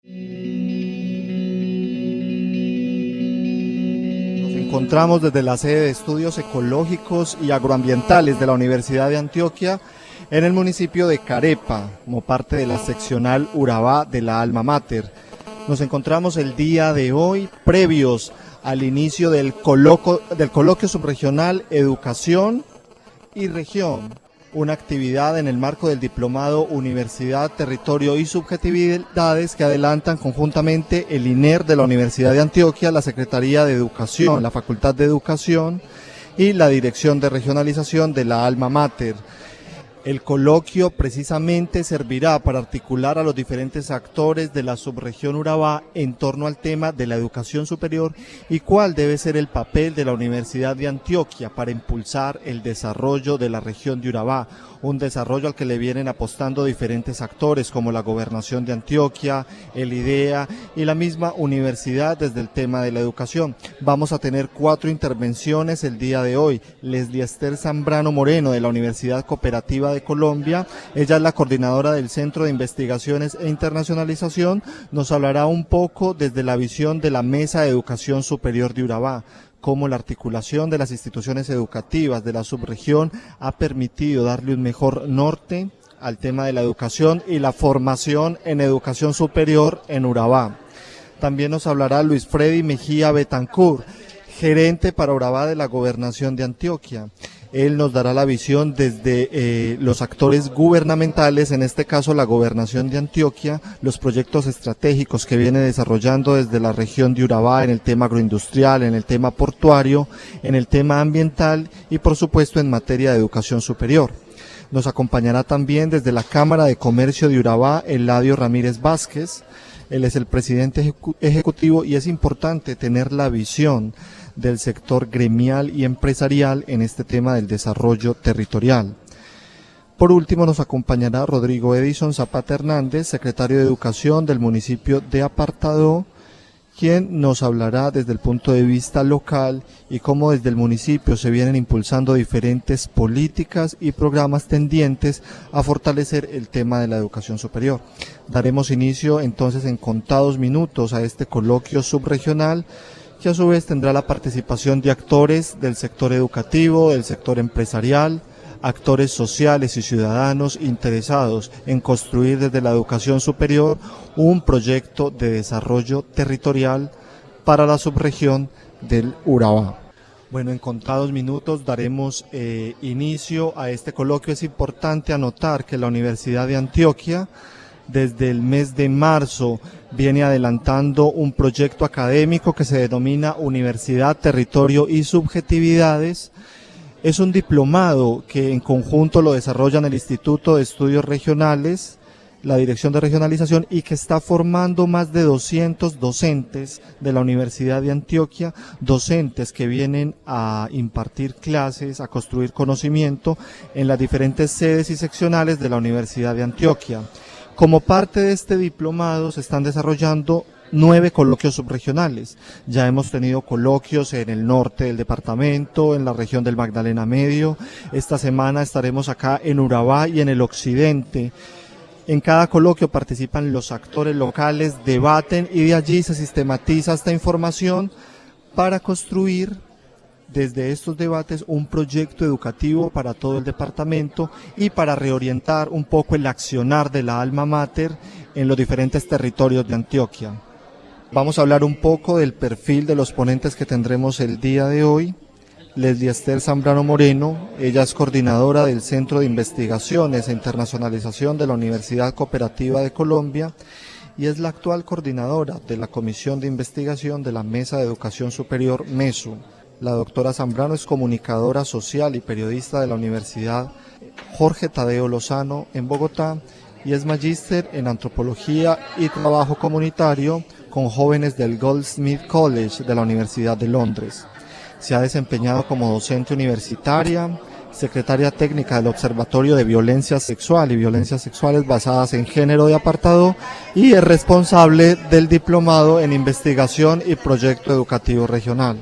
Nos encontramos desde la sede de Estudios Ecológicos y Agroambientales de la Universidad de Antioquia en el municipio de Carepa, como parte de la seccional Urabá de la Alma Mater. Nos encontramos el día de hoy previos al inicio del coloquio subregional Educación y Región, una actividad en el marco del diplomado Universidad, Territorio y Subjetividades que adelantan conjuntamente el INER de la Universidad de Antioquia, la Secretaría de Educación, la Facultad de Educación y la Dirección de Regionalización de la Alma Mater. El coloquio precisamente servirá para articular a los diferentes actores de la subregión Urabá en torno al tema de la educación superior y cuál debe ser el papel de la Universidad de Antioquia para impulsar el desarrollo de la región de Urabá, un desarrollo al que le vienen apostando diferentes actores como la Gobernación de Antioquia, el IDEA y la misma universidad desde el tema de la educación. Vamos a tener 4 intervenciones el día de hoy. Leslie Esther Zambrano Moreno de la Universidad Cooperativa de Colombia, ella es la coordinadora del Centro de Investigaciones e Internacionalización, nos hablará un poco desde la visión de la Mesa de Educación Superior de Urabá, cómo la articulación de las instituciones educativas de la subregión ha permitido darle un mejor norte al tema de la educación y la formación en educación superior en Urabá. También nos hablará Luis Freddy Mejía Betancourt, gerente para Urabá de la Gobernación de Antioquia. Él nos dará la visión desde los actores gubernamentales, en este caso la Gobernación de Antioquia, los proyectos estratégicos que viene desarrollando desde la región de Urabá en el tema agroindustrial, en el tema portuario, en el tema ambiental y por supuesto en materia de educación superior. Nos acompañará también desde la Cámara de Comercio de Urabá Eladio Ramírez Vázquez. Él es el presidente ejecutivo y es importante tener la visión del sector gremial y empresarial en este tema del desarrollo territorial. Por último nos acompañará Rodrigo Edison Zapata Hernández, secretario de Educación del municipio de Apartadó, quien nos hablará desde el punto de vista local y cómo desde el municipio se vienen impulsando diferentes políticas y programas tendientes a fortalecer el tema de la educación superior. Daremos inicio entonces en contados minutos a este coloquio subregional, que a su vez tendrá la participación de actores del sector educativo, del sector empresarial, actores sociales y ciudadanos interesados en construir desde la educación superior un proyecto de desarrollo territorial para la subregión del Urabá. Bueno, en contados minutos daremos inicio a este coloquio. Es importante anotar que la Universidad de Antioquia desde el mes de marzo viene adelantando un proyecto académico que se denomina Universidad, Territorio y Subjetividades. Es un diplomado que en conjunto lo desarrollan el Instituto de Estudios Regionales, la Dirección de Regionalización y que está formando más de 200 docentes de la Universidad de Antioquia, docentes que vienen a impartir clases, a construir conocimiento en las diferentes sedes y seccionales de la Universidad de Antioquia. Como parte de este diplomado se están desarrollando 9 coloquios subregionales. Ya hemos tenido coloquios en el norte del departamento, en la región del Magdalena Medio. Esta semana estaremos acá en Urabá y en el occidente. En cada coloquio participan los actores locales, debaten y de allí se sistematiza esta información para construir desde estos debates un proyecto educativo para todo el departamento y para reorientar un poco el accionar de la Alma Mater en los diferentes territorios de Antioquia. Vamos a hablar un poco del perfil de los ponentes que tendremos el día de hoy. Leslie Esther Zambrano Moreno, ella es coordinadora del Centro de Investigaciones e Internacionalización de la Universidad Cooperativa de Colombia y es la actual coordinadora de la Comisión de Investigación de la Mesa de Educación Superior MESU. La doctora Zambrano es comunicadora social y periodista de la Universidad Jorge Tadeo Lozano en Bogotá y es magíster en Antropología y Trabajo Comunitario con jóvenes del Goldsmith College de la Universidad de Londres. Se ha desempeñado como docente universitaria, secretaria técnica del Observatorio de Violencia Sexual y Violencias Sexuales Basadas en Género de Apartadó y es responsable del Diplomado en Investigación y Proyecto Educativo Regional.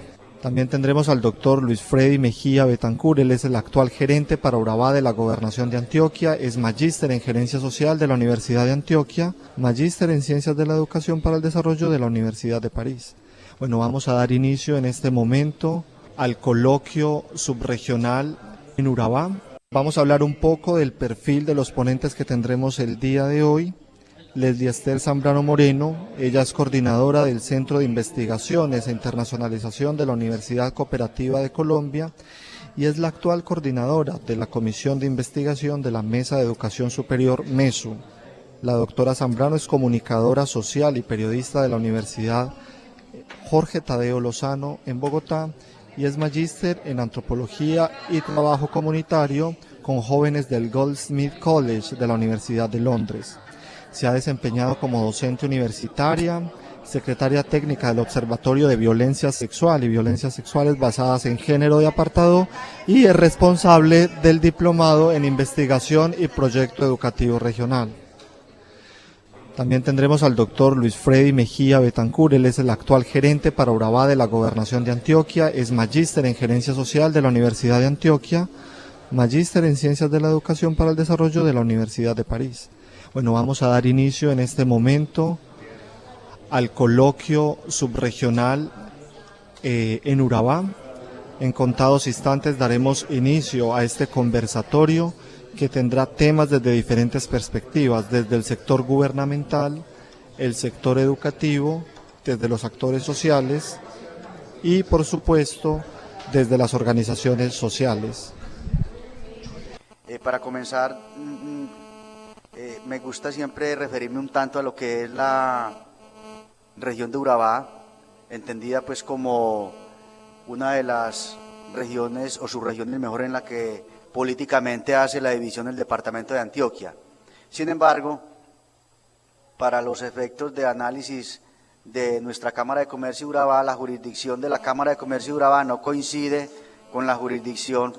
También tendremos al doctor Luis Freddy Mejía Betancur, él es el actual gerente para Urabá de la Gobernación de Antioquia, es magíster en Gerencia Social de la Universidad de Antioquia, magíster en Ciencias de la Educación para el Desarrollo de la Universidad de París. Bueno, vamos a dar inicio en este momento al coloquio subregional en Urabá. Vamos a hablar un poco del perfil de los ponentes que tendremos el día de hoy. Leslie Esther Zambrano Moreno, ella es coordinadora del Centro de Investigaciones e Internacionalización de la Universidad Cooperativa de Colombia y es la actual coordinadora de la Comisión de Investigación de la Mesa de Educación Superior MESU. La doctora Zambrano es comunicadora social y periodista de la Universidad Jorge Tadeo Lozano en Bogotá y es magíster en Antropología y Trabajo Comunitario con jóvenes del Goldsmith College de la Universidad de Londres. Se ha desempeñado como docente universitaria, secretaria técnica del Observatorio de Violencia Sexual y Violencias Sexuales Basadas en Género de Apartado y es responsable del Diplomado en Investigación y Proyecto Educativo Regional. También tendremos al doctor Luis Freddy Mejía Betancur, él es el actual gerente para Urabá de la Gobernación de Antioquia, es magíster en Gerencia Social de la Universidad de Antioquia, magíster en Ciencias de la Educación para el Desarrollo de la Universidad de París. Bueno, vamos a dar inicio en este momento al coloquio subregional en Urabá. En contados instantes daremos inicio a este conversatorio que tendrá temas desde diferentes perspectivas, desde el sector gubernamental, el sector educativo, desde los actores sociales y, por supuesto, desde las organizaciones sociales. Para comenzar, me gusta siempre referirme un tanto a lo que es la región de Urabá, entendida pues como una de las regiones o subregiones mejor en la que políticamente hace la división del departamento de Antioquia. Sin embargo, para los efectos de análisis de nuestra Cámara de Comercio de Urabá, la jurisdicción de la Cámara de Comercio de Urabá no coincide con la jurisdicción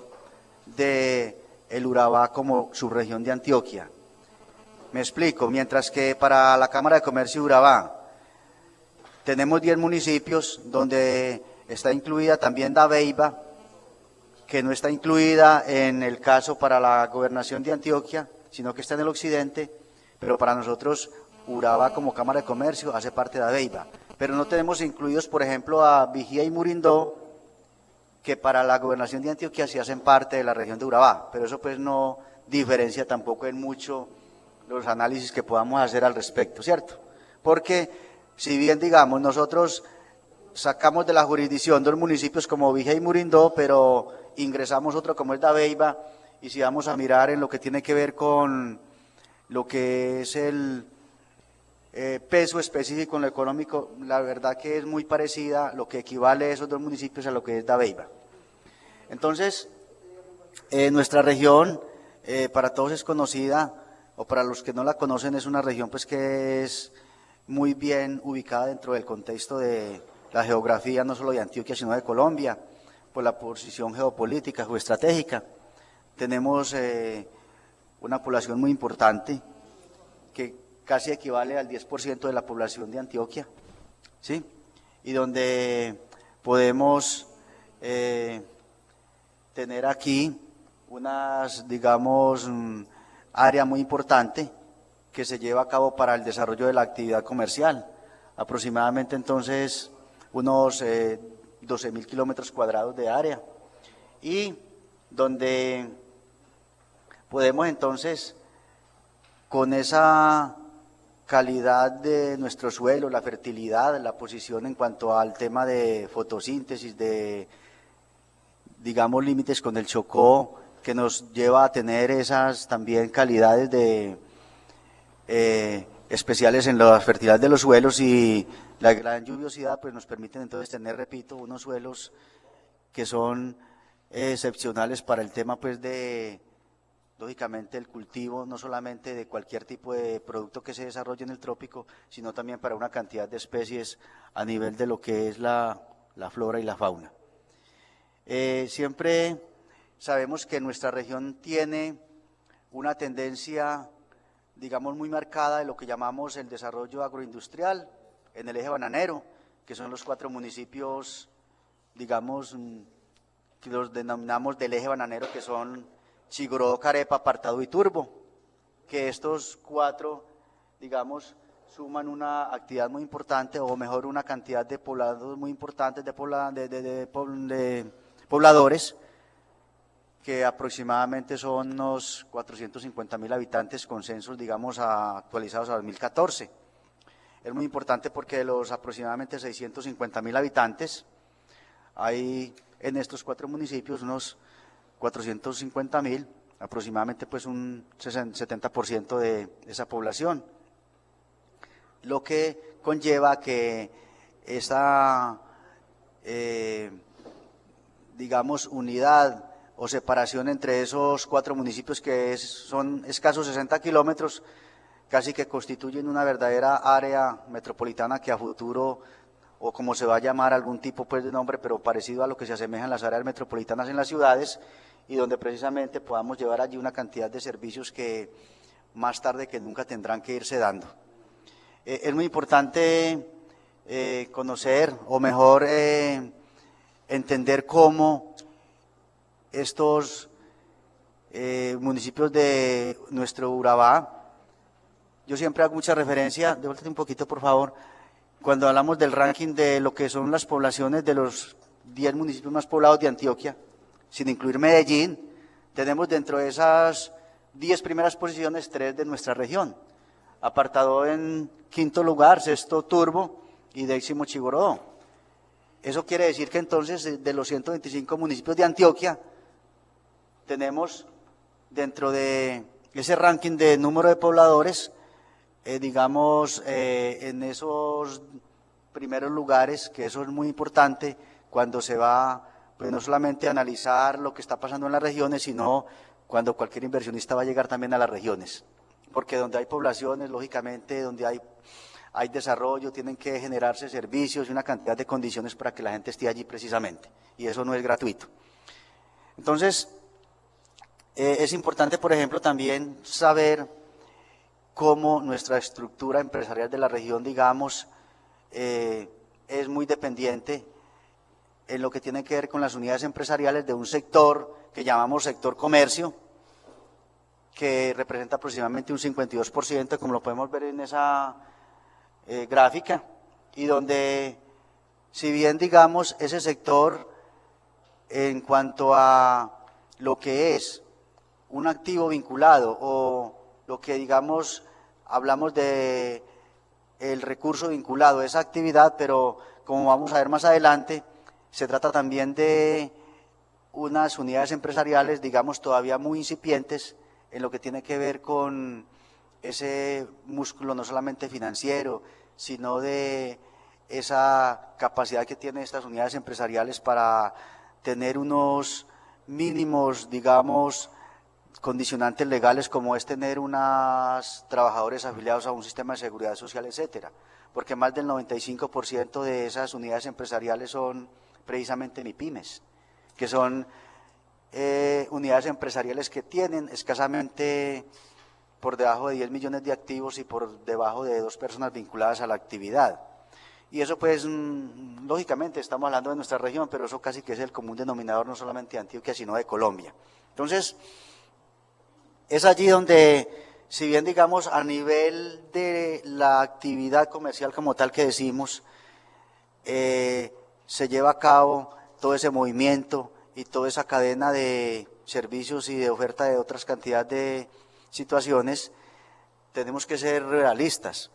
de el Urabá como subregión de Antioquia. Me explico, mientras que para la Cámara de Comercio de Urabá tenemos 10 municipios donde está incluida también Dabeiba, que no está incluida en el caso para la Gobernación de Antioquia, sino que está en el occidente, pero para nosotros Urabá como Cámara de Comercio hace parte de Dabeiba. Pero no tenemos incluidos, por ejemplo, a Vigía y Murindó, que para la Gobernación de Antioquia sí hacen parte de la región de Urabá, pero eso pues no diferencia tampoco en mucho los análisis que podamos hacer al respecto, ¿cierto? Porque si bien, digamos, nosotros sacamos de la jurisdicción dos municipios como Vigía y Murindó, pero ingresamos otro como es Dabeiba, y si vamos a mirar en lo que tiene que ver con lo que es el peso específico en lo económico, la verdad que es muy parecida lo que equivale a esos dos municipios a lo que es Dabeiba. Entonces, nuestra región, para todos es conocida, o para los que no la conocen, es una región pues que es muy bien ubicada dentro del contexto de la geografía, no solo de Antioquia, sino de Colombia, por la posición geopolítica, geoestratégica. Tenemos una población muy importante, que casi equivale al 10% de la población de Antioquia, ¿sí? Y donde podemos tener aquí unas, digamos, área muy importante que se lleva a cabo para el desarrollo de la actividad comercial, aproximadamente entonces unos 12.000 kilómetros cuadrados de área, y donde podemos entonces, con esa calidad de nuestro suelo, la fertilidad, la posición en cuanto al tema de fotosíntesis, de, digamos, límites con el Chocó, que nos lleva a tener esas también calidades de especiales en la fertilidad de los suelos, y la gran lluviosidad pues nos permiten entonces tener, repito, unos suelos que son excepcionales para el tema pues de, lógicamente, el cultivo no solamente de cualquier tipo de producto que se desarrolle en el trópico, sino también para una cantidad de especies a nivel de lo que es la flora y la fauna. Siempre sabemos que nuestra región tiene una tendencia, digamos, muy marcada de lo que llamamos el desarrollo agroindustrial en el eje bananero, que son los 4 municipios digamos, que los denominamos del eje bananero, que son Chigurodó, Carepa, Apartadó y Turbo, que estos cuatro, digamos, suman una actividad muy importante, o mejor, una cantidad de poblados muy importantes de pobladores, que aproximadamente son unos 450.000 habitantes con censos, digamos, actualizados a 2014. Es muy importante porque de los aproximadamente 650.000 habitantes, hay en estos cuatro municipios unos 450.000, aproximadamente pues un 70% de esa población, lo que conlleva que esta, digamos, unidad o separación entre esos cuatro municipios, que son escasos 60 kilómetros, casi que constituyen una verdadera área metropolitana que a futuro, o como se va a llamar, algún tipo pues de nombre, pero parecido a lo que se asemejan las áreas metropolitanas en las ciudades, y donde precisamente podamos llevar allí una cantidad de servicios que más tarde que nunca tendrán que irse dando. Es muy importante conocer, o mejor entender cómo estos municipios de nuestro Urabá, yo siempre hago mucha referencia, devuélvete un poquito por favor, cuando hablamos del ranking de lo que son las poblaciones de los 10 municipios más poblados de Antioquia, sin incluir Medellín, tenemos dentro de esas 10 primeras posiciones 3 de nuestra región. Apartadó en quinto lugar, sexto Turbo y décimo Chigurodó. Eso quiere decir que entonces de los 125 municipios de Antioquia, tenemos dentro de ese ranking de número de pobladores, digamos, en esos primeros lugares, que eso es muy importante cuando se va, pues no solamente a analizar lo que está pasando en las regiones, sino cuando cualquier inversionista va a llegar también a las regiones, porque donde hay poblaciones, lógicamente, donde hay desarrollo, tienen que generarse servicios y una cantidad de condiciones para que la gente esté allí precisamente, y eso no es gratuito. Entonces, es importante, por ejemplo, también saber cómo nuestra estructura empresarial de la región, digamos, es muy dependiente en lo que tiene que ver con las unidades empresariales de un sector que llamamos sector comercio, que representa aproximadamente un 52%, como lo podemos ver en esa gráfica, y donde, si bien, digamos, ese sector, en cuanto a lo que es un activo vinculado, o lo que, digamos, hablamos de el recurso vinculado a esa actividad, pero como vamos a ver más adelante, se trata también de unas unidades empresariales, digamos, todavía muy incipientes en lo que tiene que ver con ese músculo no solamente financiero, sino de esa capacidad que tienen estas unidades empresariales para tener unos mínimos, digamos, condicionantes legales, como es tener unos trabajadores afiliados a un sistema de seguridad social, etcétera, porque más del 95% de esas unidades empresariales son precisamente MIPYMES, que son unidades empresariales que tienen escasamente por debajo de 10 millones de activos y por debajo de 2 personas vinculadas a la actividad. Y eso pues, lógicamente, estamos hablando de nuestra región, pero eso casi que es el común denominador no solamente de Antioquia, sino de Colombia. Entonces, es allí donde, si bien, digamos, a nivel de la actividad comercial como tal que decimos, se lleva a cabo todo ese movimiento y toda esa cadena de servicios y de oferta de otras cantidades de situaciones, tenemos que ser realistas,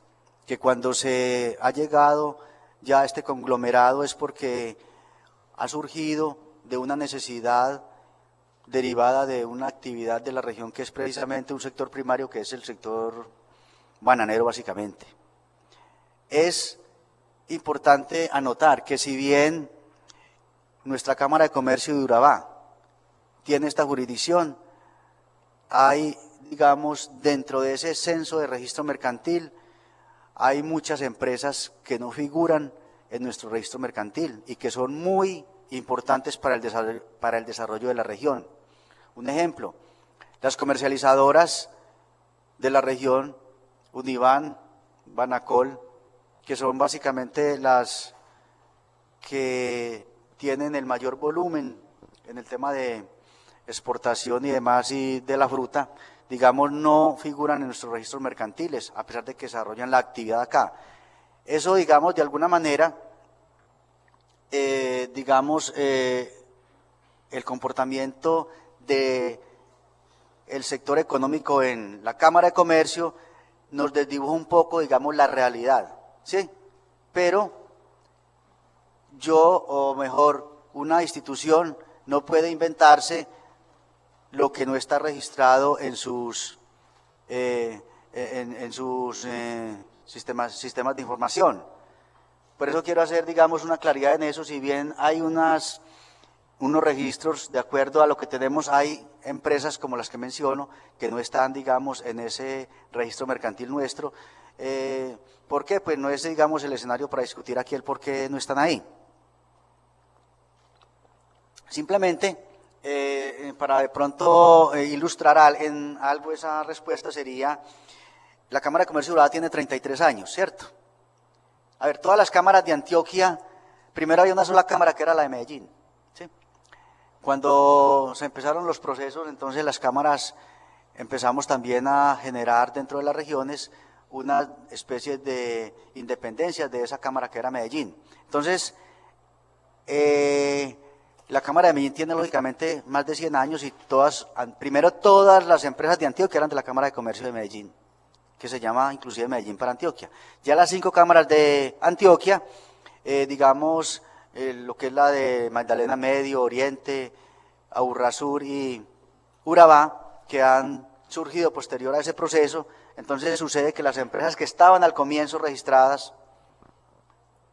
que cuando se ha llegado ya a este conglomerado es porque ha surgido de una necesidad derivada de una actividad de la región, que es precisamente un sector primario, que es el sector bananero básicamente. Es importante anotar que, si bien nuestra Cámara de Comercio de Urabá tiene esta jurisdicción, hay, digamos, dentro de ese censo de registro mercantil, hay muchas empresas que no figuran en nuestro registro mercantil y que son muy importantes para el desarrollo de la región. Un ejemplo, las comercializadoras de la región, Univan, Banacol, que son básicamente las que tienen el mayor volumen en el tema de exportación y demás y de la fruta, digamos, no figuran en nuestros registros mercantiles, a pesar de que desarrollan la actividad acá. Eso, digamos, de alguna manera, el comportamiento del sector económico en la Cámara de Comercio nos desdibuja un poco, digamos, la realidad, ¿sí? Pero o mejor, una institución no puede inventarse lo que no está registrado en sus sistemas de información. Por eso quiero hacer, digamos, una claridad en eso. Si bien hay unos registros, de acuerdo a lo que tenemos, hay empresas como las que menciono que no están, digamos, en ese registro mercantil nuestro. ¿Por qué? Pues no es, digamos, el escenario para discutir aquí el por qué no están ahí. Simplemente, para de pronto ilustrar en algo esa respuesta sería, la Cámara de Comercio de Urabá tiene 33 años, ¿cierto? A ver, todas las cámaras de Antioquia, primero había una sola cámara que era la de Medellín, ¿sí? Cuando se empezaron los procesos, entonces las cámaras empezamos también a generar dentro de las regiones una especie de independencia de esa cámara que era Medellín. Entonces, la Cámara de Medellín tiene lógicamente más de 100 años y primero todas las empresas de Antioquia eran de la Cámara de Comercio de Medellín, que se llama inclusive Medellín para Antioquia. Ya las 5 cámaras de Antioquia, digamos, lo que es la de Magdalena Medio, Oriente, Aburrá Sur y Urabá, que han surgido posterior a ese proceso, entonces sucede que las empresas que estaban al comienzo registradas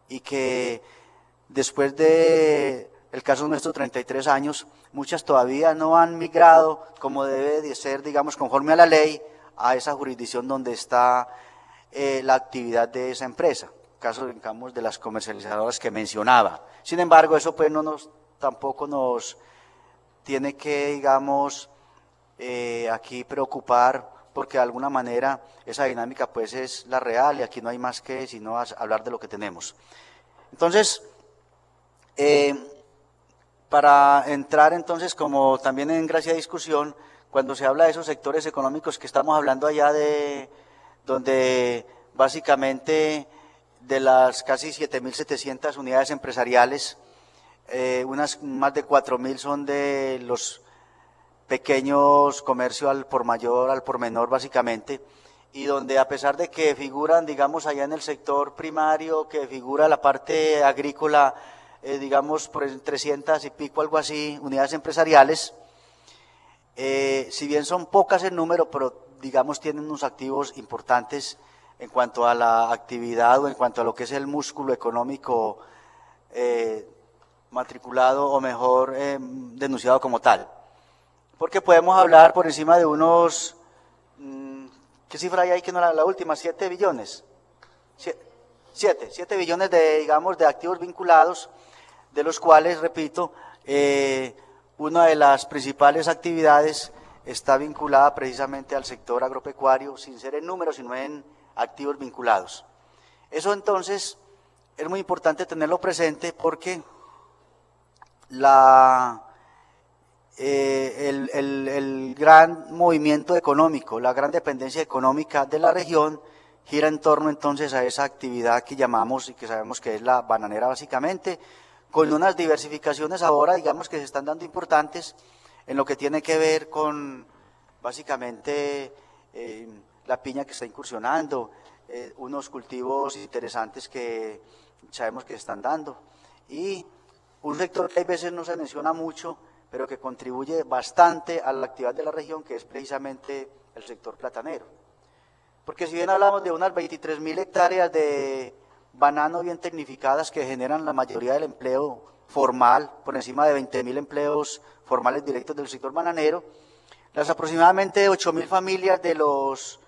y que después de el caso nuestro, 33 años, muchas todavía no han migrado como debe de ser, digamos, conforme a la ley, a esa jurisdicción donde está la actividad de esa empresa, caso, digamos, de las comercializadoras que mencionaba. Sin embargo, eso pues tampoco nos tiene que, digamos, aquí preocupar, porque de alguna manera esa dinámica pues es la real y aquí no hay más que sino hablar de lo que tenemos. Entonces, para entrar entonces como también en gracia de discusión, cuando se habla de esos sectores económicos que estamos hablando allá de donde básicamente de las casi 7.700 unidades empresariales, unas más de 4.000 son de los pequeños comercios al por mayor, al por menor básicamente, y donde a pesar de que figuran, digamos, allá en el sector primario, que figura la parte agrícola, digamos, por 300 y pico, algo así, unidades empresariales, si bien son pocas en número, pero digamos tienen unos activos importantes en cuanto a la actividad o en cuanto a lo que es el músculo económico matriculado o mejor denunciado como tal. Porque podemos hablar por encima de unos, ¿qué cifra hay ahí que no la última? 7 billones. 7 billones de, digamos, de activos vinculados, de los cuales, repito, una de las principales actividades está vinculada precisamente al sector agropecuario, sin ser en números, sino en activos vinculados. Eso entonces es muy importante tenerlo presente porque el gran movimiento económico, la gran dependencia económica de la región gira en torno entonces a esa actividad que llamamos y que sabemos que es la bananera básicamente, con unas diversificaciones ahora, digamos, que se están dando importantes en lo que tiene que ver con, básicamente, la piña que está incursionando, unos cultivos interesantes que sabemos que se están dando, y un sector que a veces no se menciona mucho, pero que contribuye bastante a la actividad de la región, que es precisamente el sector platanero. Porque si bien hablamos de unas 23.000 hectáreas de banano bien tecnificadas que generan la mayoría del empleo formal, por encima de 20.000 empleos formales directos del sector bananero, las aproximadamente 8.000 familias de los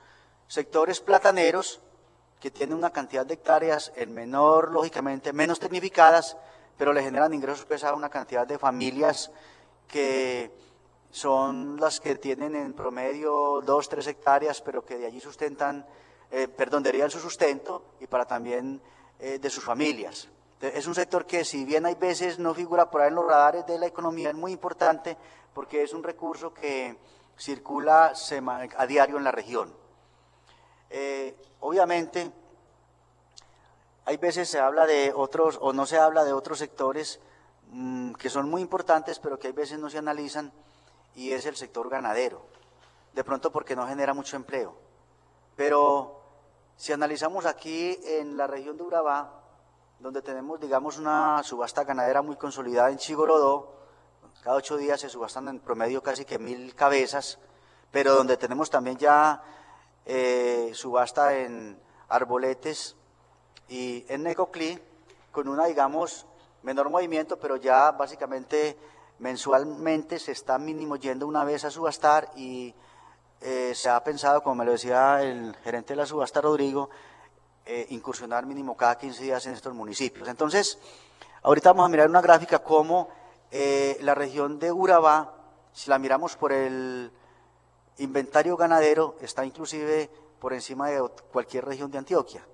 sectores plataneros, que tienen una cantidad de hectáreas en menor, lógicamente, menos tecnificadas, pero le generan ingresos pues, a una cantidad de familias que son las que tienen en promedio 2, 3 hectáreas, pero que de allí sustentan, derivan su sustento y para también de sus familias. Es un sector que, si bien hay veces no figura por ahí en los radares de la economía, es muy importante porque es un recurso que circula a diario en la región. Obviamente, hay veces se habla de otros o no se habla de otros sectores que son muy importantes, pero que hay veces no se analizan, y es el sector ganadero. De pronto porque no genera mucho empleo. Pero si analizamos aquí en la región de Urabá, donde tenemos, digamos, una subasta ganadera muy consolidada en Chigorodó, cada 8 días se subastan en promedio casi que 1000 cabezas, pero donde tenemos también ya subasta en Arboletes y en Necoclí, con una, digamos, menor movimiento, pero ya básicamente mensualmente se está mínimo yendo una vez a subastar, y se ha pensado, como me lo decía el gerente de la subasta, Rodrigo, incursionar mínimo cada 15 días en estos municipios. Entonces, ahorita vamos a mirar una gráfica como la región de Urabá, si la miramos por el inventario ganadero, está inclusive por encima de cualquier región de Antioquia.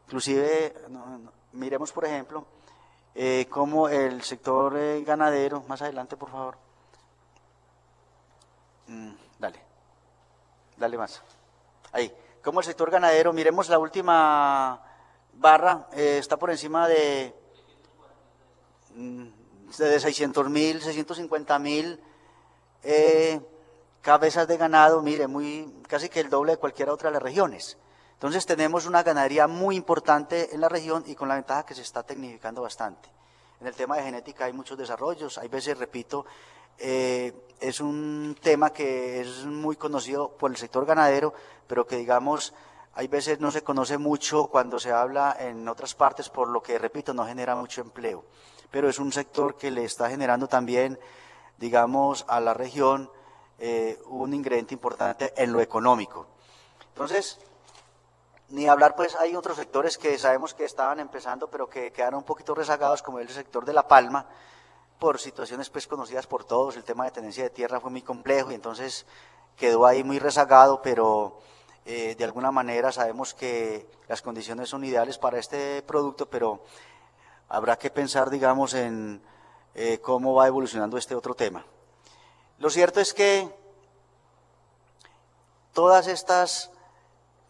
Inclusive, miremos por ejemplo, como el sector ganadero, más adelante por favor, dale más, ahí, como el sector ganadero, miremos la última barra, está por encima de 600.000, 650.000 cabezas de ganado, mire, casi que el doble de cualquier otra de las regiones. Entonces tenemos una ganadería muy importante en la región, y con la ventaja que se está tecnificando bastante. En el tema de genética hay muchos desarrollos, hay veces, repito, es un tema que es muy conocido por el sector ganadero, pero que, digamos, hay veces no se conoce mucho cuando se habla en otras partes, por lo que, repito, no genera mucho empleo. Pero es un sector que le está generando también, digamos, a la región un ingrediente importante en lo económico. Entonces, ni hablar, pues hay otros sectores que sabemos que estaban empezando, pero que quedaron un poquito rezagados, como el sector de la palma, por situaciones pues conocidas por todos. El tema de tenencia de tierra fue muy complejo y entonces quedó ahí muy rezagado, pero de alguna manera sabemos que las condiciones son ideales para este producto, pero habrá que pensar, digamos, en cómo va evolucionando este otro tema. Lo cierto es que todas estas,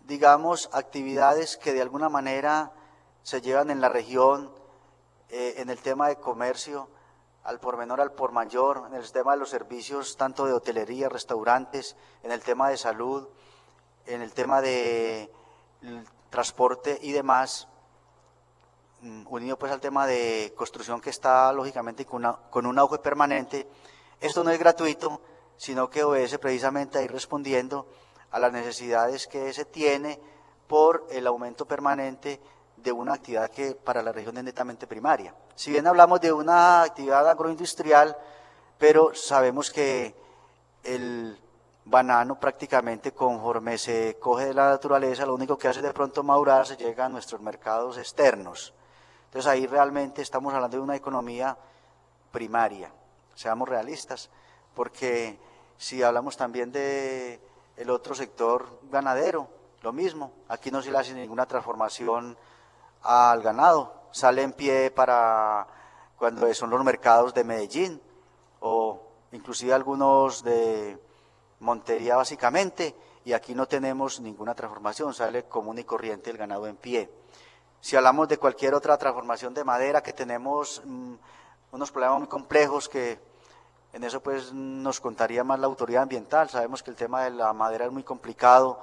digamos, actividades que de alguna manera se llevan en la región, en el tema de comercio, al por menor, al por mayor, en el tema de los servicios, tanto de hotelería, restaurantes, en el tema de salud, en el tema de transporte y demás, unido pues al tema de construcción, que está lógicamente con un auge permanente. Esto no es gratuito, sino que obedece precisamente a ir respondiendo a las necesidades que se tiene por el aumento permanente de una actividad que para la región es netamente primaria. Si bien hablamos de una actividad agroindustrial, pero sabemos que el banano prácticamente, conforme se coge de la naturaleza, lo único que hace de pronto madurar, se llega a nuestros mercados externos. Entonces ahí realmente estamos hablando de una economía primaria, seamos realistas, porque si hablamos también de el otro sector ganadero, lo mismo, aquí no se le hace ninguna transformación al ganado, sale en pie para cuando son los mercados de Medellín o inclusive algunos de Montería básicamente, y aquí no tenemos ninguna transformación, sale común y corriente el ganado en pie. Si hablamos de cualquier otra transformación de madera, que tenemos unos problemas muy complejos, que en eso pues nos contaría más la autoridad ambiental. Sabemos que el tema de la madera es muy complicado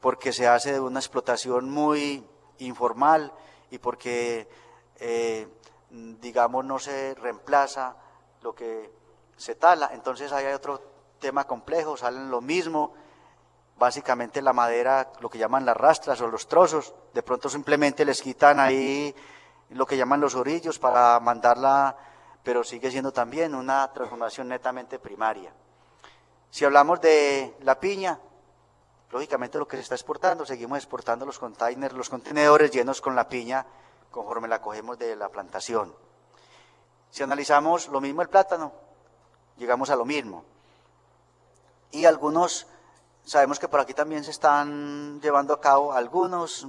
porque se hace de una explotación muy informal y porque, digamos, no se reemplaza lo que se tala. Entonces ahí hay otro tema complejo, salen lo mismo, básicamente la madera, lo que llaman las rastras o los trozos, de pronto simplemente les quitan ahí lo que llaman los orillos para mandarla, pero sigue siendo también una transformación netamente primaria. Si hablamos de la piña, lógicamente lo que se está exportando, seguimos exportando los containers, los contenedores llenos con la piña conforme la cogemos de la plantación. Si analizamos lo mismo el plátano, llegamos a lo mismo. Y algunos, sabemos que por aquí también se están llevando a cabo algunos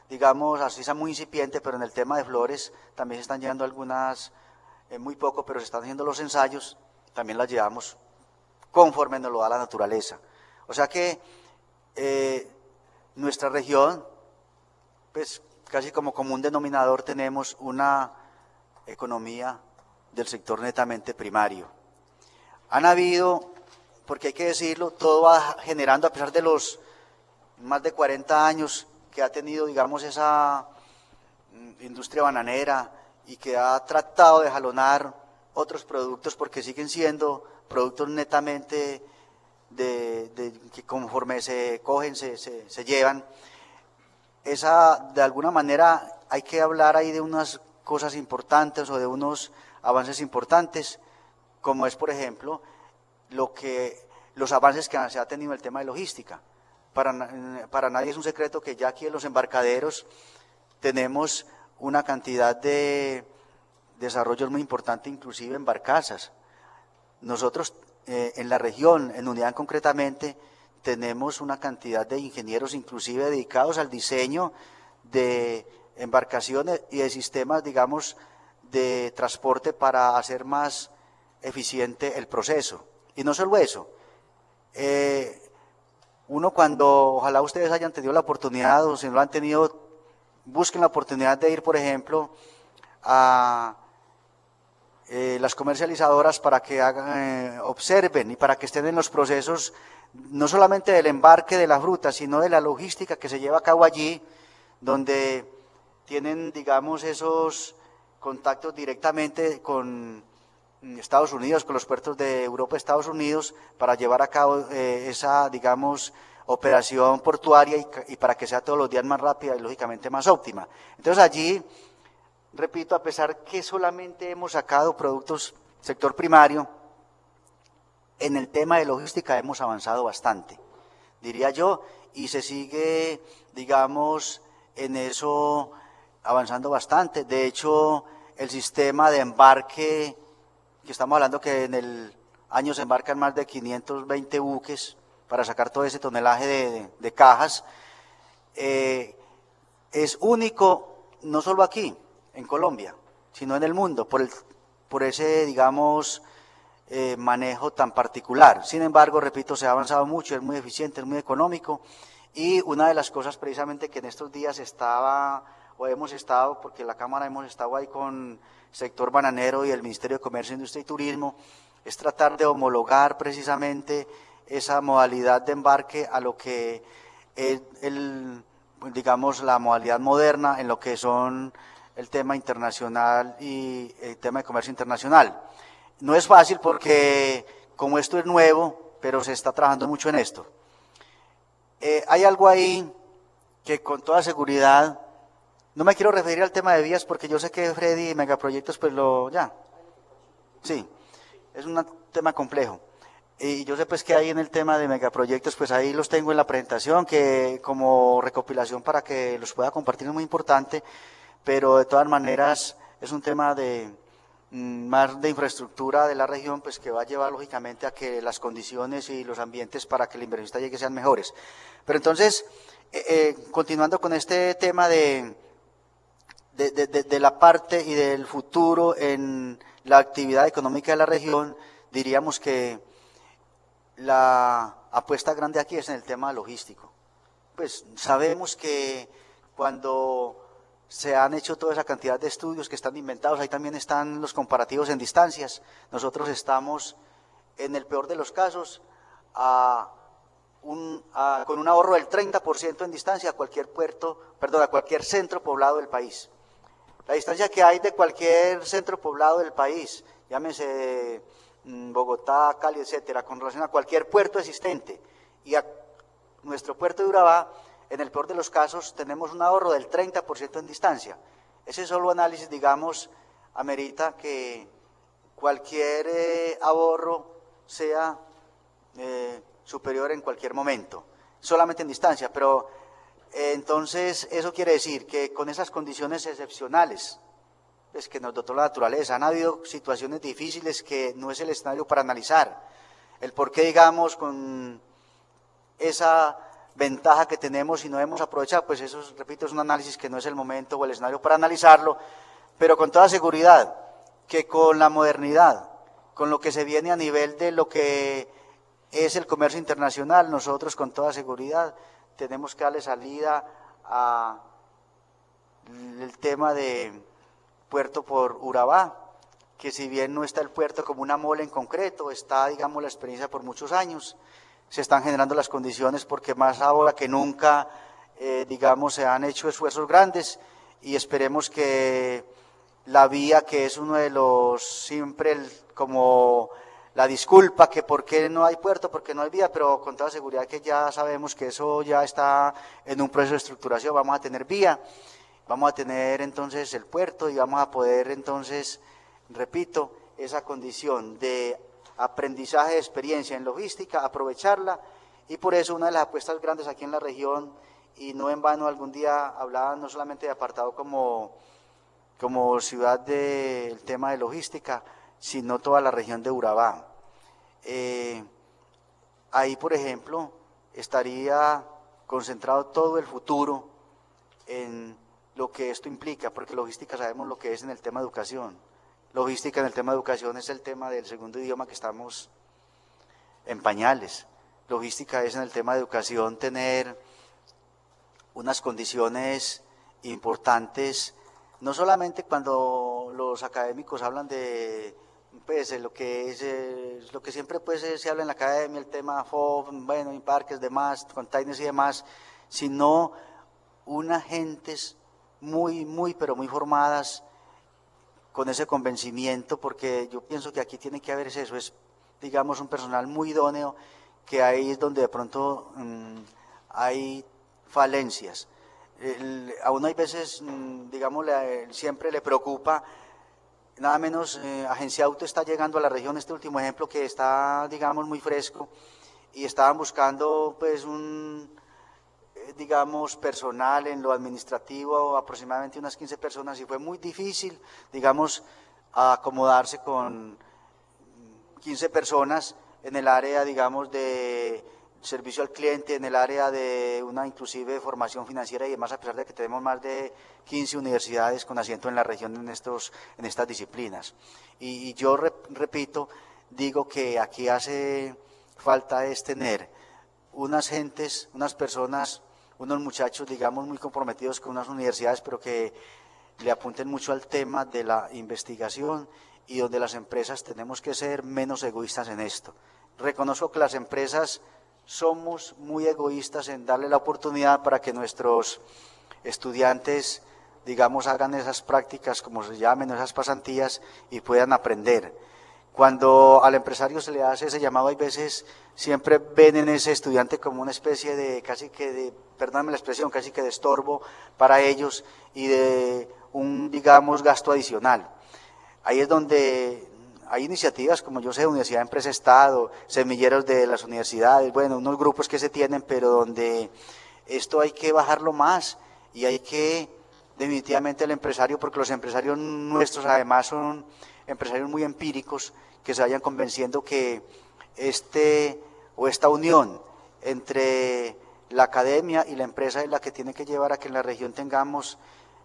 digamos, así sea muy incipiente, pero en el tema de flores también se están llevando algunas, muy poco, pero se están haciendo los ensayos, también las llevamos conforme nos lo da la naturaleza. O sea que nuestra región, pues casi como común denominador tenemos una economía del sector netamente primario. Han habido, porque hay que decirlo, todo va generando, a pesar de los más de 40 años que ha tenido, digamos, esa industria bananera y que ha tratado de jalonar otros productos porque siguen siendo productos netamente que conforme se cogen, se llevan. De alguna manera hay que hablar ahí de unas cosas importantes o de unos avances importantes, como es, por ejemplo, los avances que se ha tenido en el tema de logística. Para nadie es un secreto que ya aquí en los embarcaderos tenemos una cantidad de desarrollos muy importante, inclusive en barcazas. Nosotros en la región, en Unidad concretamente, tenemos una cantidad de ingenieros inclusive dedicados al diseño de embarcaciones y de sistemas, digamos, de transporte para hacer más eficiente el proceso. Y no solo eso, uno cuando, ojalá ustedes hayan tenido la oportunidad, o si no lo han tenido, busquen la oportunidad de ir, por ejemplo, a las comercializadoras para que observen y para que estén en los procesos, no solamente del embarque de la fruta, sino de la logística que se lleva a cabo allí, donde tienen, digamos, esos contactos directamente con Estados Unidos, con los puertos de Europa, Estados Unidos, para llevar a cabo esa, digamos, operación portuaria y para que sea todos los días más rápida y lógicamente más óptima. Entonces allí, repito, a pesar que solamente hemos sacado productos sector primario, en el tema de logística hemos avanzado bastante, diría yo, y se sigue, digamos, en eso avanzando bastante. De hecho, el sistema de embarque, que estamos hablando que en el año se embarcan más de 520 buques para sacar todo ese tonelaje de cajas, es único no solo aquí, en Colombia, sino en el mundo, por ese, digamos, manejo tan particular. Sin embargo, repito, se ha avanzado mucho, es muy eficiente, es muy económico, y una de las cosas precisamente que en estos días hemos estado, porque en la Cámara hemos estado ahí con el sector bananero y el Ministerio de Comercio, Industria y Turismo, es tratar de homologar precisamente esa modalidad de embarque a lo que es digamos, la modalidad moderna en lo que son el tema internacional y el tema de comercio internacional. No es fácil porque como esto es nuevo, pero se está trabajando mucho en esto. Hay algo ahí que con toda seguridad, no me quiero referir al tema de vías porque yo sé que Freddy y Megaproyectos pues sí, es un tema complejo. Y yo sé pues que ahí en el tema de megaproyectos, pues ahí los tengo en la presentación, que como recopilación para que los pueda compartir es muy importante, pero de todas maneras es un tema más de infraestructura de la región, pues que va a llevar lógicamente a que las condiciones y los ambientes para que el inversionista llegue sean mejores. Pero entonces, continuando con este tema de la parte y del futuro en la actividad económica de la región, diríamos que la apuesta grande aquí es en el tema logístico. Pues sabemos que cuando se han hecho toda esa cantidad de estudios que están inventados, ahí también están los comparativos en distancias. Nosotros estamos, en el peor de los casos, con un ahorro del 30% en distancia a cualquier a cualquier centro poblado del país. La distancia que hay de cualquier centro poblado del país, llámese Bogotá, Cali, etcétera, con relación a cualquier puerto existente y a nuestro puerto de Urabá, en el peor de los casos tenemos un ahorro del 30% en distancia. Ese solo análisis, digamos, amerita que cualquier ahorro sea superior en cualquier momento, solamente en distancia, pero entonces eso quiere decir que con esas condiciones excepcionales pues, que nos dotó la naturaleza, han habido situaciones difíciles que no es el escenario para analizar, el por qué, digamos, con esa ventaja que tenemos y no hemos aprovechado, pues eso, repito, es un análisis que no es el momento o el escenario para analizarlo, pero con toda seguridad que con la modernidad, con lo que se viene a nivel de lo que es el comercio internacional, nosotros con toda seguridad tenemos que darle salida a el tema de puerto por Urabá, que si bien no está el puerto como una mole en concreto, está, digamos, la experiencia por muchos años, se están generando las condiciones porque más ahora que nunca, digamos, se han hecho esfuerzos grandes y esperemos que la vía, que es uno de los, siempre como la disculpa, que por qué no hay puerto, porque no hay vía, pero con toda seguridad que ya sabemos que eso ya está en un proceso de estructuración, vamos a tener vía, vamos a tener entonces el puerto y vamos a poder entonces, repito, esa condición de aprendizaje de experiencia en logística, aprovecharla, y por eso una de las apuestas grandes aquí en la región, y no en vano algún día hablaba no solamente de apartado como ciudad del tema de logística, sino toda la región de Urabá. Ahí, por ejemplo, estaría concentrado todo el futuro en lo que esto implica, porque logística sabemos lo que es en el tema de educación. Logística en el tema de educación es el tema del segundo idioma que estamos en pañales. Logística es en el tema de educación tener unas condiciones importantes, no solamente cuando los académicos hablan de pues, lo que es lo que siempre pues, se habla en la academia, el tema FOB, bueno, y parques, demás, containers y demás, sino unas gentes muy, pero muy formadas, con ese convencimiento, porque yo pienso que aquí tiene que haber eso, es, digamos, un personal muy idóneo, que ahí es donde de pronto hay falencias. A uno hay veces, digamos, siempre le preocupa, nada menos, Agencia Auto está llegando a la región, este último ejemplo que está, digamos, muy fresco, y estaban buscando, pues, digamos, personal en lo administrativo, aproximadamente unas 15 personas, y fue muy difícil, digamos, acomodarse con 15 personas en el área, digamos, de servicio al cliente, en el área de una inclusive formación financiera y demás, a pesar de que tenemos más de 15 universidades con asiento en la región en estas disciplinas. Y yo repito, digo que aquí hace falta es tener unas gentes, unas personas, unos muchachos, digamos, muy comprometidos con unas universidades, pero que le apunten mucho al tema de la investigación, y donde las empresas tenemos que ser menos egoístas en esto. Reconozco que las empresas somos muy egoístas en darle la oportunidad para que nuestros estudiantes, digamos, hagan esas prácticas, como se llamen, esas pasantías, y puedan aprender. Cuando al empresario se le hace ese llamado, hay veces siempre ven en ese estudiante como una especie de, casi que de, perdóname la expresión, casi que de estorbo para ellos y de un, digamos, gasto adicional. Ahí es donde hay iniciativas, como yo sé, Universidad Empresa Estado, semilleros de las universidades, bueno, unos grupos que se tienen, pero donde esto hay que bajarlo más y hay que, definitivamente el empresario, porque los empresarios nuestros además son empresarios muy empíricos, que se vayan convenciendo que esta unión entre la academia y la empresa es la que tiene que llevar a que en la región tengamos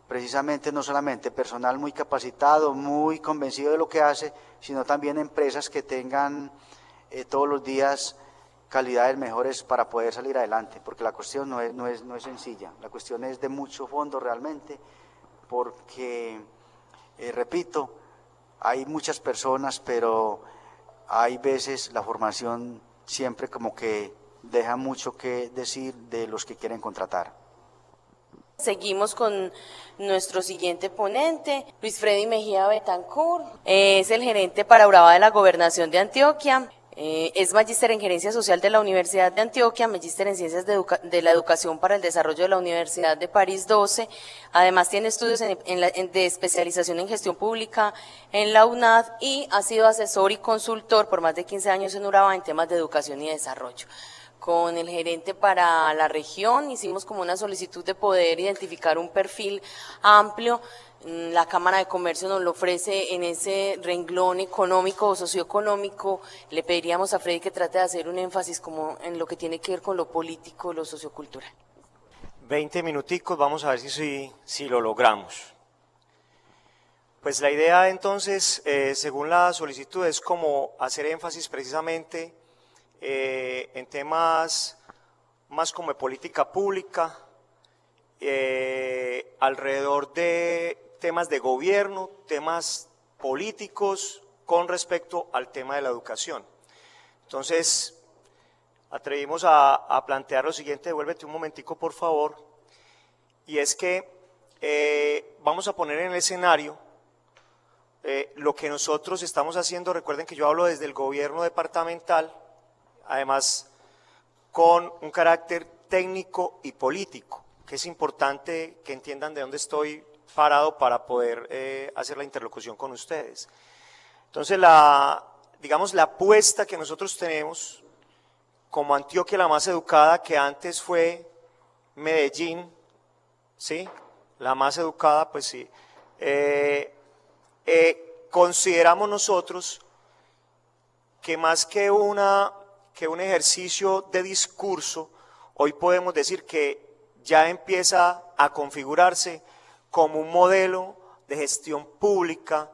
precisamente no solamente personal muy capacitado, muy convencido de lo que hace, sino también empresas que tengan todos los días calidades mejores para poder salir adelante, porque la cuestión no es sencilla, la cuestión es de mucho fondo realmente, porque, repito, hay muchas personas, pero hay veces la formación siempre como que deja mucho que decir de los que quieren contratar. Seguimos con nuestro siguiente ponente, Luis Freddy Mejía Betancourt, es el gerente para Urabá de la Gobernación de Antioquia, es magíster en Gerencia Social de la Universidad de Antioquia, magíster en Ciencias de la Educación para el Desarrollo de la Universidad de París 12, además tiene estudios de especialización en Gestión Pública en la UNAD y ha sido asesor y consultor por más de 15 años en Urabá en temas de educación y desarrollo. Con el gerente para la región hicimos como una solicitud de poder identificar un perfil amplio La Cámara de Comercio nos lo ofrece en ese renglón económico o socioeconómico. Le pediríamos a Freddy que trate de hacer un énfasis como en lo que tiene que ver con lo político, lo sociocultural. 20 minuticos, vamos a ver si lo logramos. Pues la idea entonces, según la solicitud, es como hacer énfasis precisamente en temas más como de política pública, alrededor de temas de gobierno, temas políticos con respecto al tema de la educación. Entonces, atrevimos a plantear lo siguiente, devuélvete un momentico por favor, y es que vamos a poner en el escenario lo que nosotros estamos haciendo. Recuerden que yo hablo desde el gobierno departamental, además con un carácter técnico y político, que es importante que entiendan de dónde estoy parado para poder hacer la interlocución con ustedes. Entonces, digamos, la apuesta que nosotros tenemos como Antioquia la más educada, que antes fue Medellín, ¿sí? La más educada, pues sí. Consideramos nosotros que más que un ejercicio de discurso, hoy podemos decir que ya empieza a configurarse como un modelo de gestión pública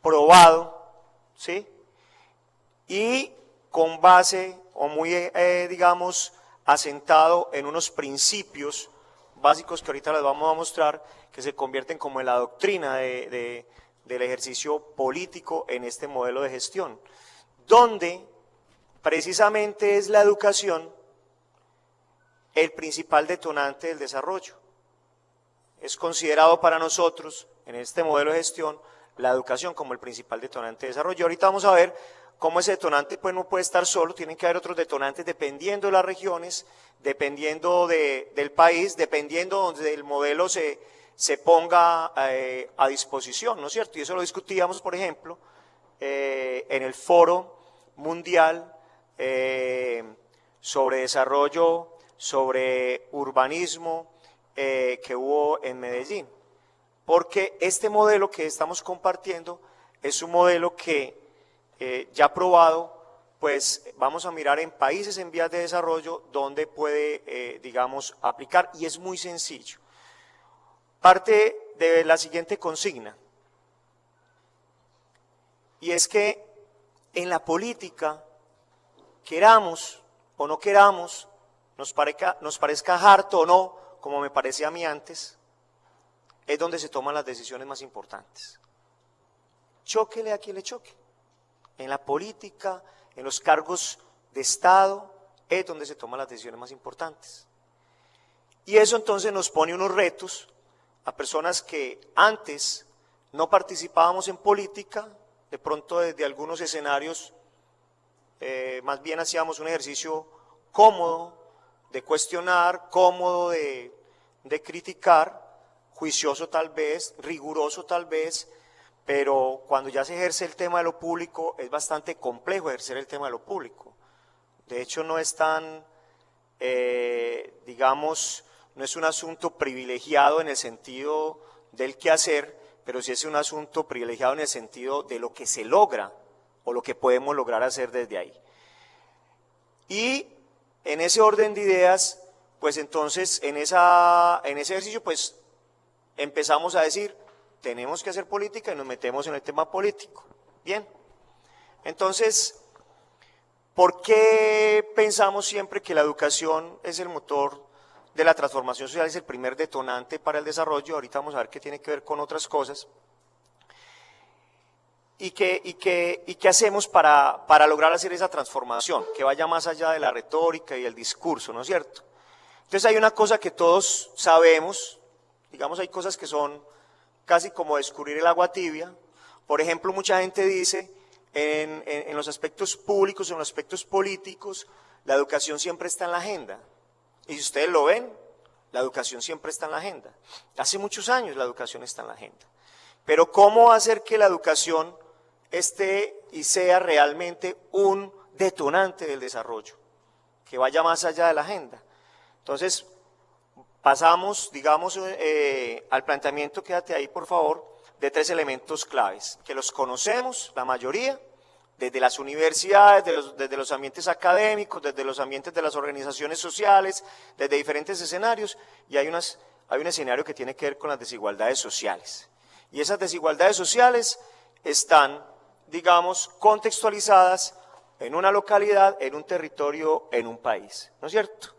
probado, ¿sí? Y con base o muy, digamos, asentado en unos principios básicos que ahorita les vamos a mostrar, que se convierten como en la doctrina del ejercicio político en este modelo de gestión, donde precisamente es la educación el principal detonante del desarrollo. Es considerado para nosotros, en este modelo de gestión, la educación como el principal detonante de desarrollo. Ahorita vamos a ver cómo ese detonante pues no puede estar solo, tienen que haber otros detonantes dependiendo de las regiones, dependiendo del país, dependiendo donde el modelo se ponga a disposición, ¿no es cierto? Y eso lo discutíamos, por ejemplo, en el Foro Mundial sobre Desarrollo, sobre Urbanismo, que hubo en Medellín, porque este modelo que estamos compartiendo es un modelo que ya probado, pues vamos a mirar en países en vías de desarrollo donde puede, digamos, aplicar, y es muy sencillo. Parte de la siguiente consigna, y es que en la política, queramos o no queramos, nos parezca harto o no, como me parecía a mí antes, es donde se toman las decisiones más importantes. Chóquele a quien le choque. En la política, en los cargos de Estado, es donde se toman las decisiones más importantes. Y eso entonces nos pone unos retos a personas que antes no participábamos en política, de pronto desde algunos escenarios más bien hacíamos un ejercicio cómodo de cuestionar, cómodo de criticar, juicioso tal vez, riguroso tal vez, pero cuando ya se ejerce el tema de lo público es bastante complejo ejercer el tema de lo público. De hecho no es tan, digamos, no es un asunto privilegiado en el sentido del quehacer, pero sí es un asunto privilegiado en el sentido de lo que se logra o lo que podemos lograr hacer desde ahí. Y en ese orden de ideas, pues entonces en ese ejercicio pues empezamos a decir, tenemos que hacer política y nos metemos en el tema político. Bien, entonces, ¿por qué pensamos siempre que la educación es el motor de la transformación social, es el primer detonante para el desarrollo? Ahorita vamos a ver qué tiene que ver con otras cosas. ¿Y qué hacemos para lograr hacer esa transformación, que vaya más allá de la retórica y el discurso, ¿no es cierto? Entonces hay una cosa que todos sabemos, digamos hay cosas que son casi como descubrir el agua tibia. Por ejemplo, mucha gente dice, en los aspectos públicos, en los aspectos políticos, la educación siempre está en la agenda. Y si ustedes lo ven, la educación siempre está en la agenda. Hace muchos años la educación está en la agenda. Pero ¿cómo hacer que la educación esté y sea realmente un detonante del desarrollo, que vaya más allá de la agenda? Entonces, pasamos, digamos, al planteamiento, quédate ahí por favor, de 3 elementos claves, que los conocemos, la mayoría, desde las universidades, desde los ambientes académicos, desde los ambientes de las organizaciones sociales, desde diferentes escenarios, y hay un escenario que tiene que ver con las desigualdades sociales. Y esas desigualdades sociales están, digamos, contextualizadas en una localidad, en un territorio, en un país, ¿no es cierto?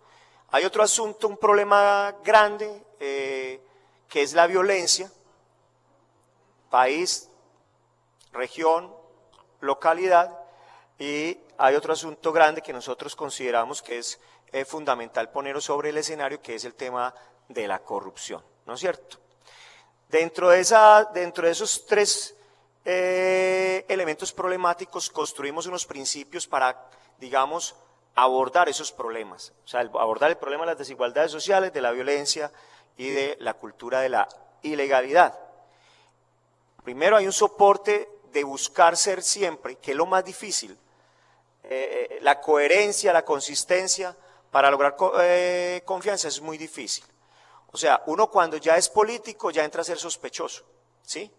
Hay otro asunto, un problema grande, que es la violencia, país, región, localidad, y hay otro asunto grande que nosotros consideramos que es fundamental ponerlo sobre el escenario, que es el tema de la corrupción, ¿no es cierto? Dentro de esos 3 elementos problemáticos construimos unos principios para, digamos, abordar esos problemas, o sea, abordar el problema de las desigualdades sociales, de la violencia y de la cultura de la ilegalidad. Primero hay un soporte de buscar ser siempre, que es lo más difícil, la coherencia, la consistencia, para lograr confianza es muy difícil. O sea, uno cuando ya es político ya entra a ser sospechoso, ¿sí?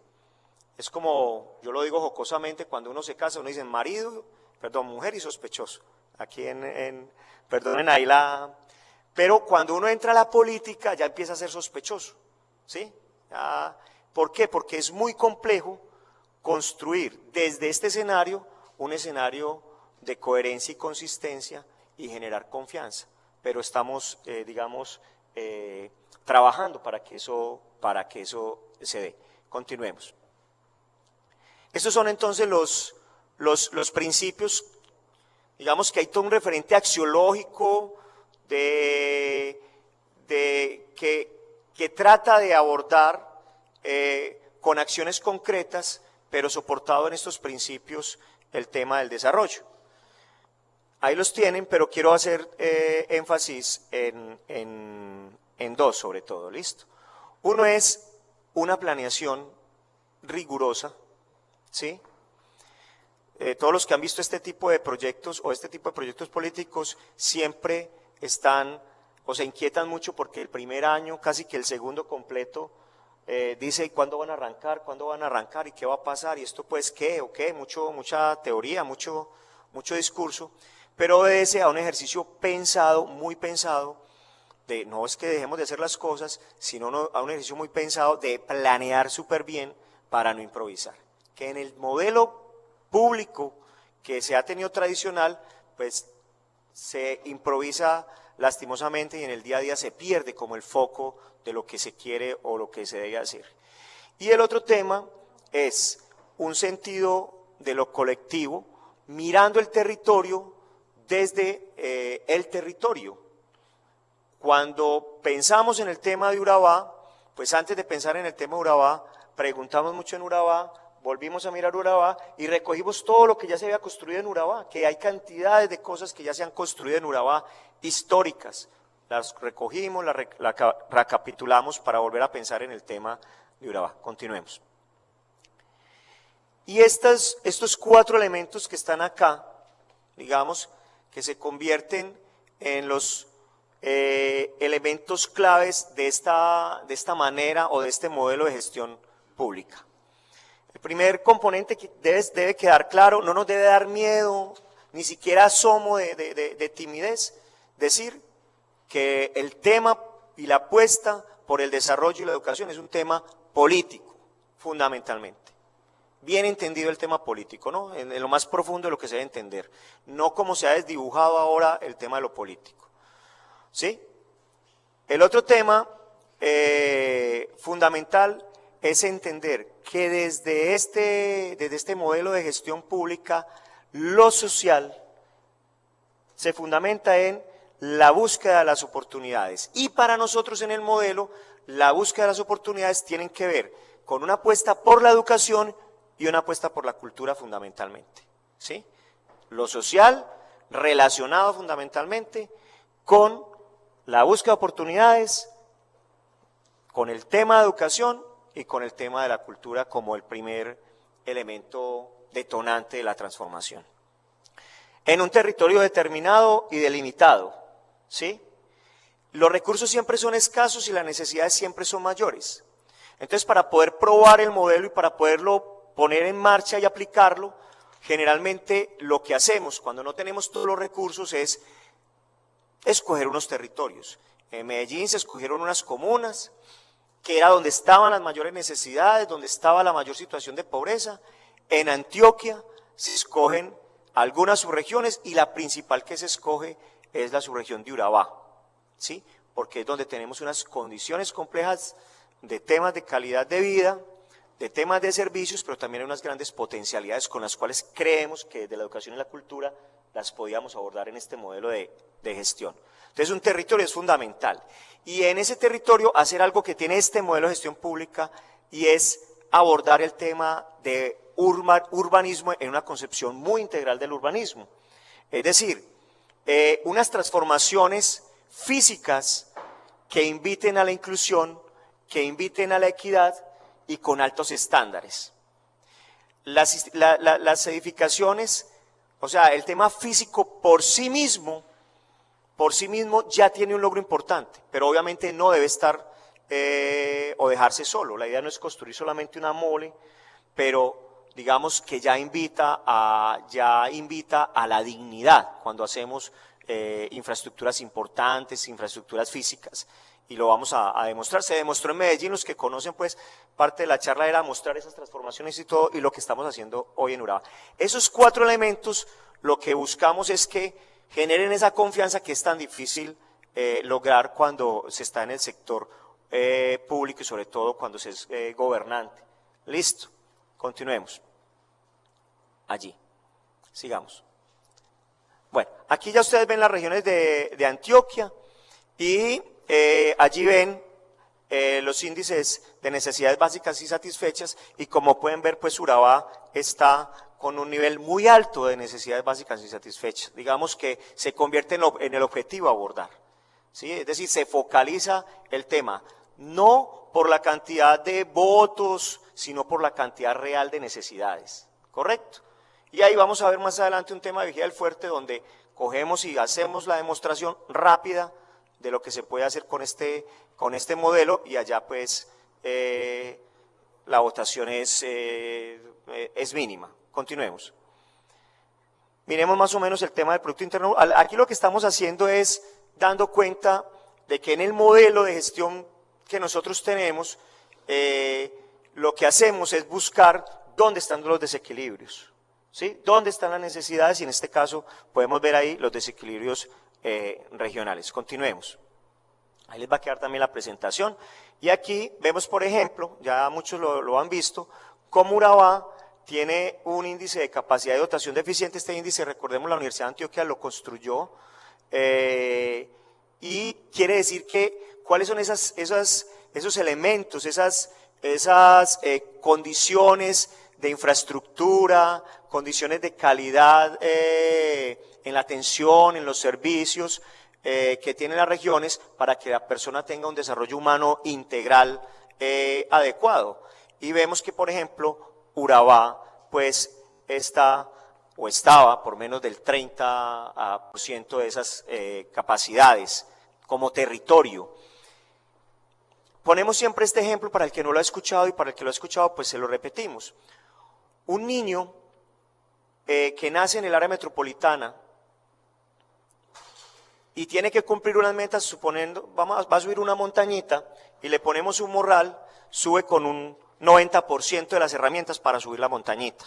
Es como, yo lo digo jocosamente, cuando uno se casa, uno dice mujer y sospechoso. Aquí perdonen ahí pero cuando uno entra a la política ya empieza a ser sospechoso, ¿sí? ¿Por qué? Porque es muy complejo construir desde este escenario un escenario de coherencia y consistencia y generar confianza, pero estamos, digamos, trabajando para que eso se dé. Continuemos. Estos son entonces los principios, digamos que hay todo un referente axiológico que trata de abordar con acciones concretas, pero soportado en estos principios el tema del desarrollo. Ahí los tienen, pero quiero hacer énfasis en 2 sobre todo, ¿listo? Uno es una planeación rigurosa, ¿sí? Todos los que han visto este tipo de proyectos o este tipo de proyectos políticos siempre están o se inquietan mucho porque el primer año, casi que el segundo completo, dice ¿cuándo van a arrancar? ¿Cuándo van a arrancar? ¿Y qué va a pasar? ¿Y esto pues qué? ¿O qué? Mucha teoría, mucho discurso, pero obedece a un ejercicio pensado, muy pensado, no es que dejemos de hacer las cosas, sino a un ejercicio muy pensado de planear súper bien para no improvisar. Que en el modelo público que se ha tenido tradicional, pues se improvisa lastimosamente y en el día a día se pierde como el foco de lo que se quiere o lo que se debe hacer. Y el otro tema es un sentido de lo colectivo, mirando el territorio desde el territorio. Cuando pensamos en el tema de Urabá, pues antes de pensar en el tema de Urabá, preguntamos mucho en Urabá, volvimos a mirar Urabá y recogimos todo lo que ya se había construido en Urabá, que hay cantidades de cosas que ya se han construido en Urabá, históricas. Las recogimos, las recapitulamos para volver a pensar en el tema de Urabá. Continuemos. Y estos 4 elementos que están acá, digamos, que se convierten en los elementos claves de esta manera o de este modelo de gestión pública. El primer componente que debe quedar claro, no nos debe dar miedo, ni siquiera asomo de timidez, decir que el tema y la apuesta por el desarrollo y la educación es un tema político, fundamentalmente. Bien entendido el tema político, ¿no? En lo más profundo de lo que se debe entender, no como se ha desdibujado ahora el tema de lo político. ¿Sí? El otro tema fundamental es entender que desde este modelo de gestión pública, lo social se fundamenta en la búsqueda de las oportunidades. Y para nosotros en el modelo, la búsqueda de las oportunidades tienen que ver con una apuesta por la educación y una apuesta por la cultura fundamentalmente. ¿Sí? Lo social relacionado fundamentalmente con la búsqueda de oportunidades, con el tema de educación y con el tema de la cultura como el primer elemento detonante de la transformación. En un territorio determinado y delimitado, ¿sí? los recursos siempre son escasos y las necesidades siempre son mayores. Entonces, para poder probar el modelo y para poderlo poner en marcha y aplicarlo, generalmente lo que hacemos cuando no tenemos todos los recursos es escoger unos territorios. En Medellín se escogieron unas comunas, que era donde estaban las mayores necesidades, donde estaba la mayor situación de pobreza. En Antioquia se escogen algunas subregiones y la principal que se escoge es la subregión de Urabá, ¿sí? Porque es donde tenemos unas condiciones complejas de temas de calidad de vida, de temas de servicios, pero también hay unas grandes potencialidades con las cuales creemos que desde la educación y la cultura las podíamos abordar en este modelo de gestión. Entonces un territorio es fundamental y en ese territorio hacer algo que tiene este modelo de gestión pública y es abordar el tema de urbanismo en una concepción muy integral del urbanismo. Es decir, unas transformaciones físicas que inviten a la inclusión, que inviten a la equidad y con altos estándares. Las edificaciones, o sea, el tema físico por sí mismo ya tiene un logro importante, pero obviamente no debe estar o dejarse solo. La idea no es construir solamente una mole, pero digamos que ya invita a la dignidad cuando hacemos infraestructuras importantes, infraestructuras físicas, y lo vamos a demostrar. Se demostró en Medellín, los que conocen pues parte de la charla era mostrar esas transformaciones y todo, y lo que estamos haciendo hoy en Urabá. Esos 4 elementos lo que buscamos es que generen esa confianza que es tan difícil lograr cuando se está en el sector público y sobre todo cuando se es gobernante. Listo, continuemos. Allí, sigamos. Bueno, aquí ya ustedes ven las regiones de Antioquia y allí ven los índices de necesidades básicas y satisfechas y como pueden ver pues Urabá está con un nivel muy alto de necesidades básicas y satisfechas. Digamos que se convierte en el objetivo a abordar, ¿sí? Es decir, se focaliza el tema, no por la cantidad de votos, sino por la cantidad real de necesidades, ¿correcto? Y ahí vamos a ver más adelante un tema de Vigía del Fuerte donde cogemos y hacemos la demostración rápida de lo que se puede hacer con este modelo y allá pues la votación es mínima. Continuemos. Miremos más o menos el tema del Producto Interno. Aquí lo que estamos haciendo es dando cuenta de que en el modelo de gestión que nosotros tenemos, lo que hacemos es buscar dónde están los desequilibrios, ¿sí? Dónde están las necesidades y en este caso podemos ver ahí los desequilibrios regionales. Continuemos. Ahí les va a quedar también la presentación. Y aquí vemos, por ejemplo, ya muchos lo han visto, cómo Urabá tiene un índice de capacidad de dotación deficiente. Este índice, recordemos, la Universidad de Antioquia lo construyó y quiere decir que cuáles son esos elementos, esas condiciones de infraestructura, condiciones de calidad en la atención, en los servicios que tienen las regiones para que la persona tenga un desarrollo humano integral adecuado. Y vemos que, por ejemplo, Urabá pues estaba por menos del 30% de esas capacidades como territorio. Ponemos siempre este ejemplo para el que no lo ha escuchado y para el que lo ha escuchado pues se lo repetimos. Un niño que nace en el área metropolitana y tiene que cumplir unas metas, suponiendo, va a subir una montañita y le ponemos un morral, sube con un 90% de las herramientas para subir la montañita.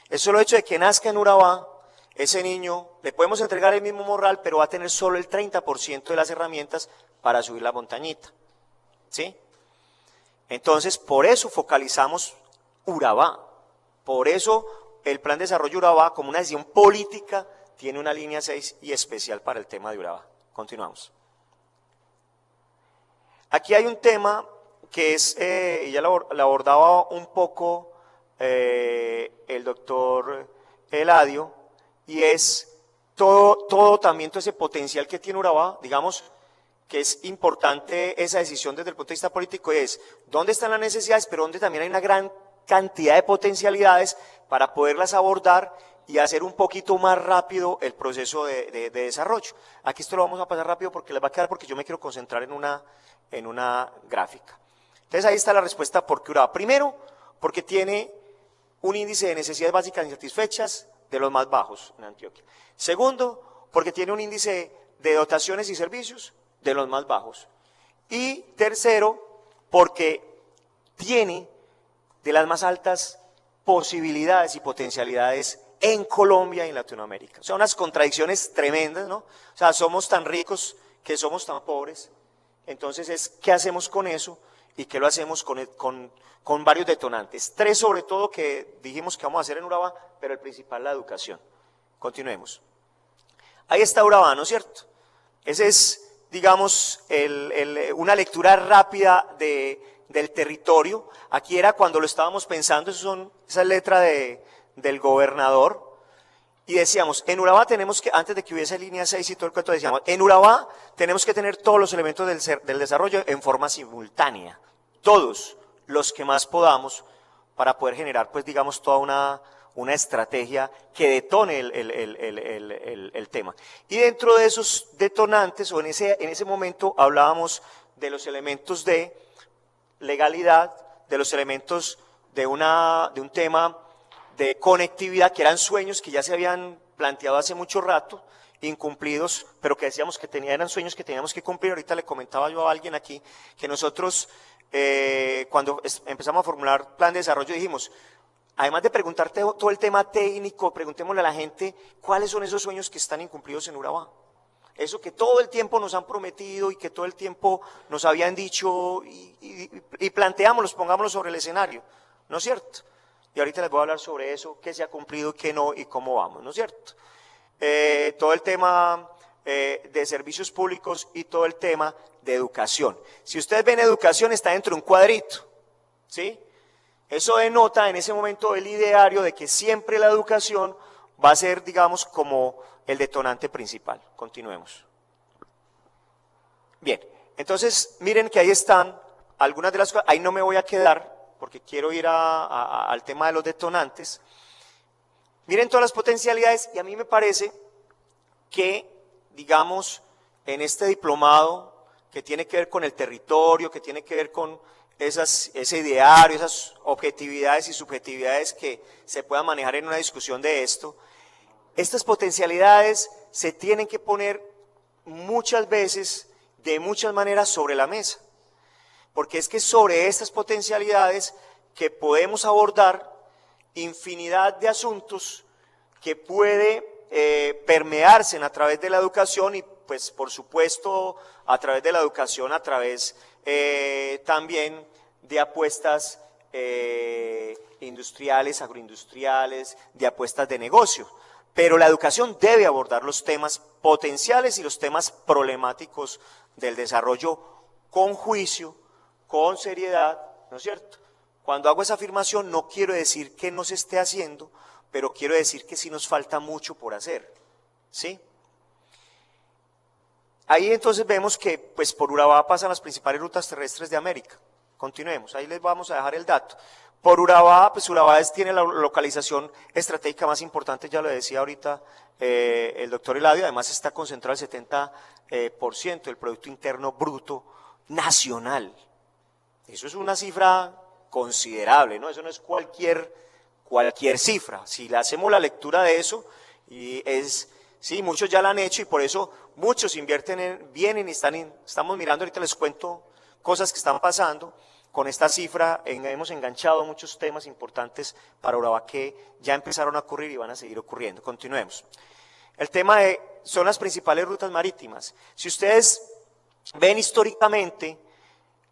Eso lo hecho de que nazca en Urabá, ese niño le podemos entregar el mismo morral, pero va a tener solo el 30% de las herramientas para subir la montañita, ¿sí? Entonces, por eso focalizamos Urabá, por eso el Plan de Desarrollo Urabá, como una decisión política, tiene una línea 6 y especial para el tema de Urabá. Continuamos. Aquí hay un tema que es, y ya lo abordaba un poco el doctor Eladio, y es todo ese potencial que tiene Urabá, digamos, que es importante esa decisión desde el punto de vista político, es dónde están las necesidades, pero dónde también hay una gran cantidad de potencialidades para poderlas abordar y hacer un poquito más rápido el proceso de desarrollo. Aquí esto lo vamos a pasar rápido porque les va a quedar, porque yo me quiero concentrar en una gráfica. Entonces ahí está la respuesta por qué Urabá. Primero, porque tiene un índice de necesidades básicas insatisfechas de los más bajos en Antioquia. Segundo, porque tiene un índice de dotaciones y servicios de los más bajos. Y tercero, porque tiene de las más altas posibilidades y potencialidades en Colombia y en Latinoamérica. O sea, unas contradicciones tremendas, ¿no? O sea, somos tan ricos que somos tan pobres. Entonces, ¿qué hacemos con eso? Y qué lo hacemos con varios detonantes. Tres sobre todo que dijimos que vamos a hacer en Urabá, pero el principal la educación. Continuemos. Ahí está Urabá, ¿no es cierto? Ese es, digamos, una lectura rápida del territorio. Aquí era cuando lo estábamos pensando, esa es letra del gobernador. Y decíamos, en Urabá tenemos que, antes de que hubiese línea 6 y todo el cuento, decíamos, en Urabá tenemos que tener todos los elementos del desarrollo en forma simultánea. Todos los que más podamos para poder generar, pues digamos, toda una estrategia que detone el tema. Y dentro de esos detonantes, o en ese momento hablábamos de los elementos de legalidad, de los elementos de un tema de conectividad, que eran sueños que ya se habían planteado hace mucho rato, incumplidos, pero que decíamos que eran sueños que teníamos que cumplir. Ahorita le comentaba yo a alguien aquí que nosotros, cuando empezamos a formular plan de desarrollo, dijimos, además de preguntarte todo el tema técnico, preguntémosle a la gente cuáles son esos sueños que están incumplidos en Urabá. Eso que todo el tiempo nos han prometido y que todo el tiempo nos habían dicho y planteámoslos, pongámoslos sobre el escenario, ¿no es cierto? Y ahorita les voy a hablar sobre eso, qué se ha cumplido, qué no y cómo vamos, ¿no es cierto? Todo el tema de servicios públicos y todo el tema de educación. Si ustedes ven educación, está dentro de un cuadrito, ¿sí? Eso denota en ese momento el ideario de que siempre la educación va a ser, digamos, como el detonante principal. Continuemos. Bien, entonces miren que ahí están algunas de las cosas, ahí no me voy a quedar, porque quiero ir al tema de los detonantes. Miren todas las potencialidades y a mí me parece que, digamos, en este diplomado que tiene que ver con el territorio, que tiene que ver con ese ideario, esas objetividades y subjetividades que se puedan manejar en una discusión de esto, estas potencialidades se tienen que poner muchas veces, de muchas maneras, sobre la mesa. Porque es que sobre estas potencialidades que podemos abordar infinidad de asuntos que puede permearse a través de la educación y pues por supuesto a través de la educación, a través también de apuestas industriales, agroindustriales, de apuestas de negocio. Pero la educación debe abordar los temas potenciales y los temas problemáticos del desarrollo con juicio, con seriedad, ¿no es cierto? Cuando hago esa afirmación no quiero decir que no se esté haciendo, pero quiero decir que sí nos falta mucho por hacer, ¿sí? Ahí entonces vemos que pues por Urabá pasan las principales rutas terrestres de América. Continuemos, ahí les vamos a dejar el dato. Por Urabá, pues Urabá tiene la localización estratégica más importante, ya lo decía ahorita el doctor Eladio, además está concentrado el 70% del Producto Interno Bruto nacional. Eso es una cifra considerable, ¿no? Eso no es cualquier cifra. Si le hacemos la lectura de eso, sí, muchos ya la han hecho y por eso muchos vienen y estamos mirando, ahorita les cuento cosas que están pasando. Con esta cifra hemos enganchado muchos temas importantes para Urabá que ya empezaron a ocurrir y van a seguir ocurriendo. Continuemos. El tema son las principales rutas marítimas. Si ustedes ven históricamente,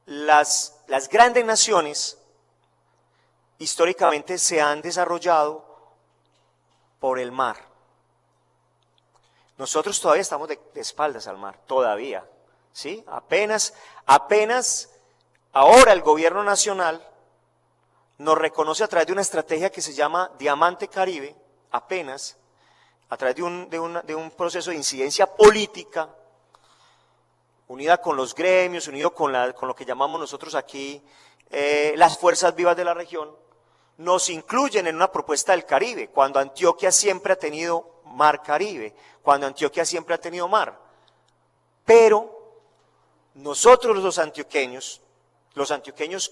las grandes naciones históricamente se han desarrollado por el mar. Nosotros todavía estamos de espaldas al mar, todavía, ¿sí? Apenas ahora el gobierno nacional nos reconoce a través de una estrategia que se llama Diamante Caribe, apenas, a través de un proceso de incidencia política, unida con los gremios, unido con lo que llamamos nosotros aquí las fuerzas vivas de la región, nos incluyen en una propuesta del Caribe, cuando Antioquia siempre ha tenido mar Caribe, cuando Antioquia siempre ha tenido mar. Pero nosotros los antioqueños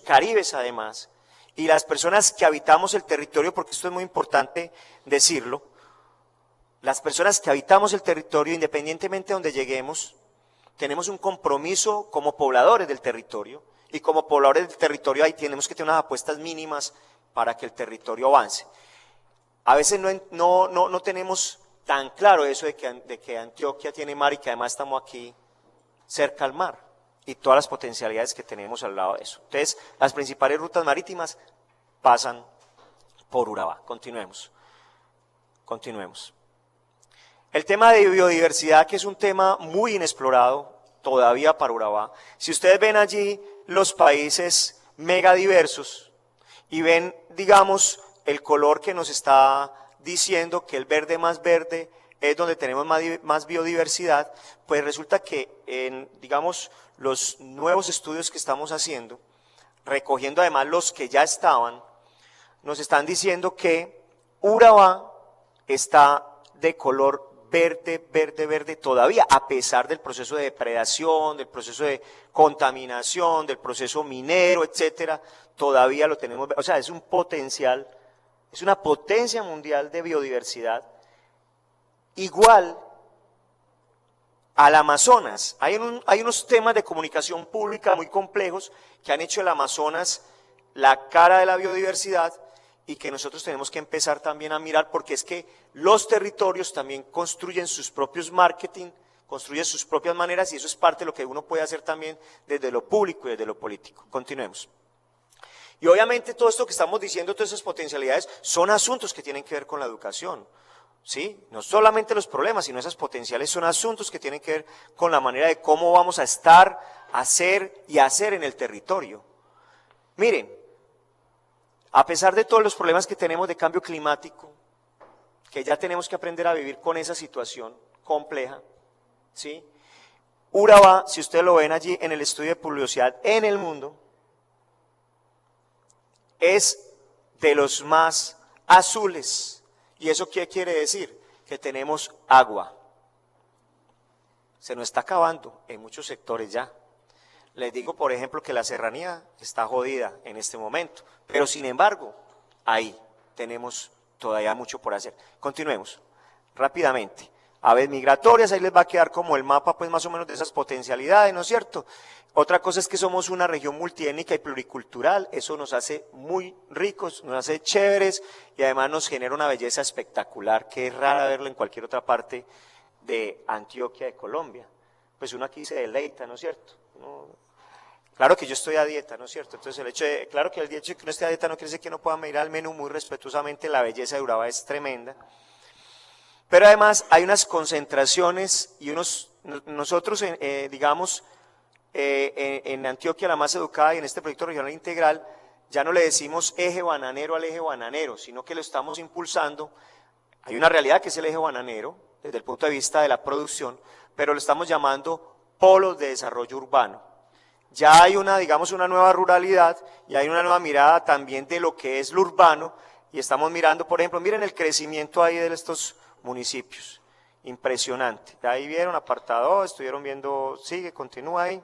caribes además, y las personas que habitamos el territorio, porque esto es muy importante decirlo, las personas que habitamos el territorio, independientemente de donde lleguemos, tenemos un compromiso como pobladores del territorio, y como pobladores del territorio ahí tenemos que tener unas apuestas mínimas para que el territorio avance. A veces no tenemos tan claro eso de que Antioquia tiene mar y que además estamos aquí cerca al mar y todas las potencialidades que tenemos al lado de eso. Entonces, las principales rutas marítimas pasan por Urabá. Continuemos. El tema de biodiversidad, que es un tema muy inexplorado todavía para Urabá. Si ustedes ven allí los países megadiversos y ven, digamos, el color que nos está diciendo que el verde más verde es donde tenemos más biodiversidad, pues resulta que en, digamos, los nuevos estudios que estamos haciendo, recogiendo además los que ya estaban, nos están diciendo que Urabá está de color verde, verde, verde todavía, a pesar del proceso de depredación, del proceso de contaminación, del proceso minero, etcétera, todavía lo tenemos, o sea, es un potencial, es una potencia mundial de biodiversidad, igual al Amazonas. Hay unos temas de comunicación pública muy complejos que han hecho el Amazonas la cara de la biodiversidad y que nosotros tenemos que empezar también a mirar, porque es que los territorios también construyen sus propios marketing, construyen sus propias maneras, y eso es parte de lo que uno puede hacer también desde lo público y desde lo político. Continuemos. Y obviamente todo esto que estamos diciendo, todas esas potencialidades, son asuntos que tienen que ver con la educación. ¿Sí? No solamente los problemas, sino esas potenciales son asuntos que tienen que ver con la manera de cómo vamos a estar, hacer y hacer en el territorio. Miren, a pesar de todos los problemas que tenemos de cambio climático, que ya tenemos que aprender a vivir con esa situación compleja, ¿sí? Urabá, si ustedes lo ven allí en el estudio de pluviosidad en el mundo, es de los más azules. ¿Y eso qué quiere decir? Que tenemos agua. Se nos está acabando en muchos sectores ya. Les digo, por ejemplo, que la serranía está jodida en este momento, pero sin embargo, ahí tenemos todavía mucho por hacer. Continuemos rápidamente. Aves migratorias, ahí les va a quedar como el mapa, pues más o menos de esas potencialidades, ¿no es cierto? Otra cosa es que somos una región multiétnica y pluricultural, eso nos hace muy ricos, nos hace chéveres y además nos genera una belleza espectacular que es rara verlo en cualquier otra parte de Antioquia, de Colombia. Pues uno aquí se deleita, ¿no es cierto? Claro que yo estoy a dieta, ¿no es cierto? Entonces el hecho de, claro que el hecho de que uno esté a dieta no quiere decir que no pueda mirar al menú muy respetuosamente, la belleza de Urabá es tremenda. Pero además hay unas concentraciones y nosotros, digamos, en Antioquia la más educada y en este proyecto regional integral, ya no le decimos eje bananero al eje bananero, sino que lo estamos impulsando. Hay una realidad que es el eje bananero, desde el punto de vista de la producción, pero lo estamos llamando polos de desarrollo urbano. Ya hay digamos, una nueva ruralidad y hay una nueva mirada también de lo que es lo urbano, y estamos mirando, por ejemplo, miren el crecimiento ahí de estos municipios, impresionante. De ahí vieron apartado, estuvieron viendo, sigue, continúa ahí,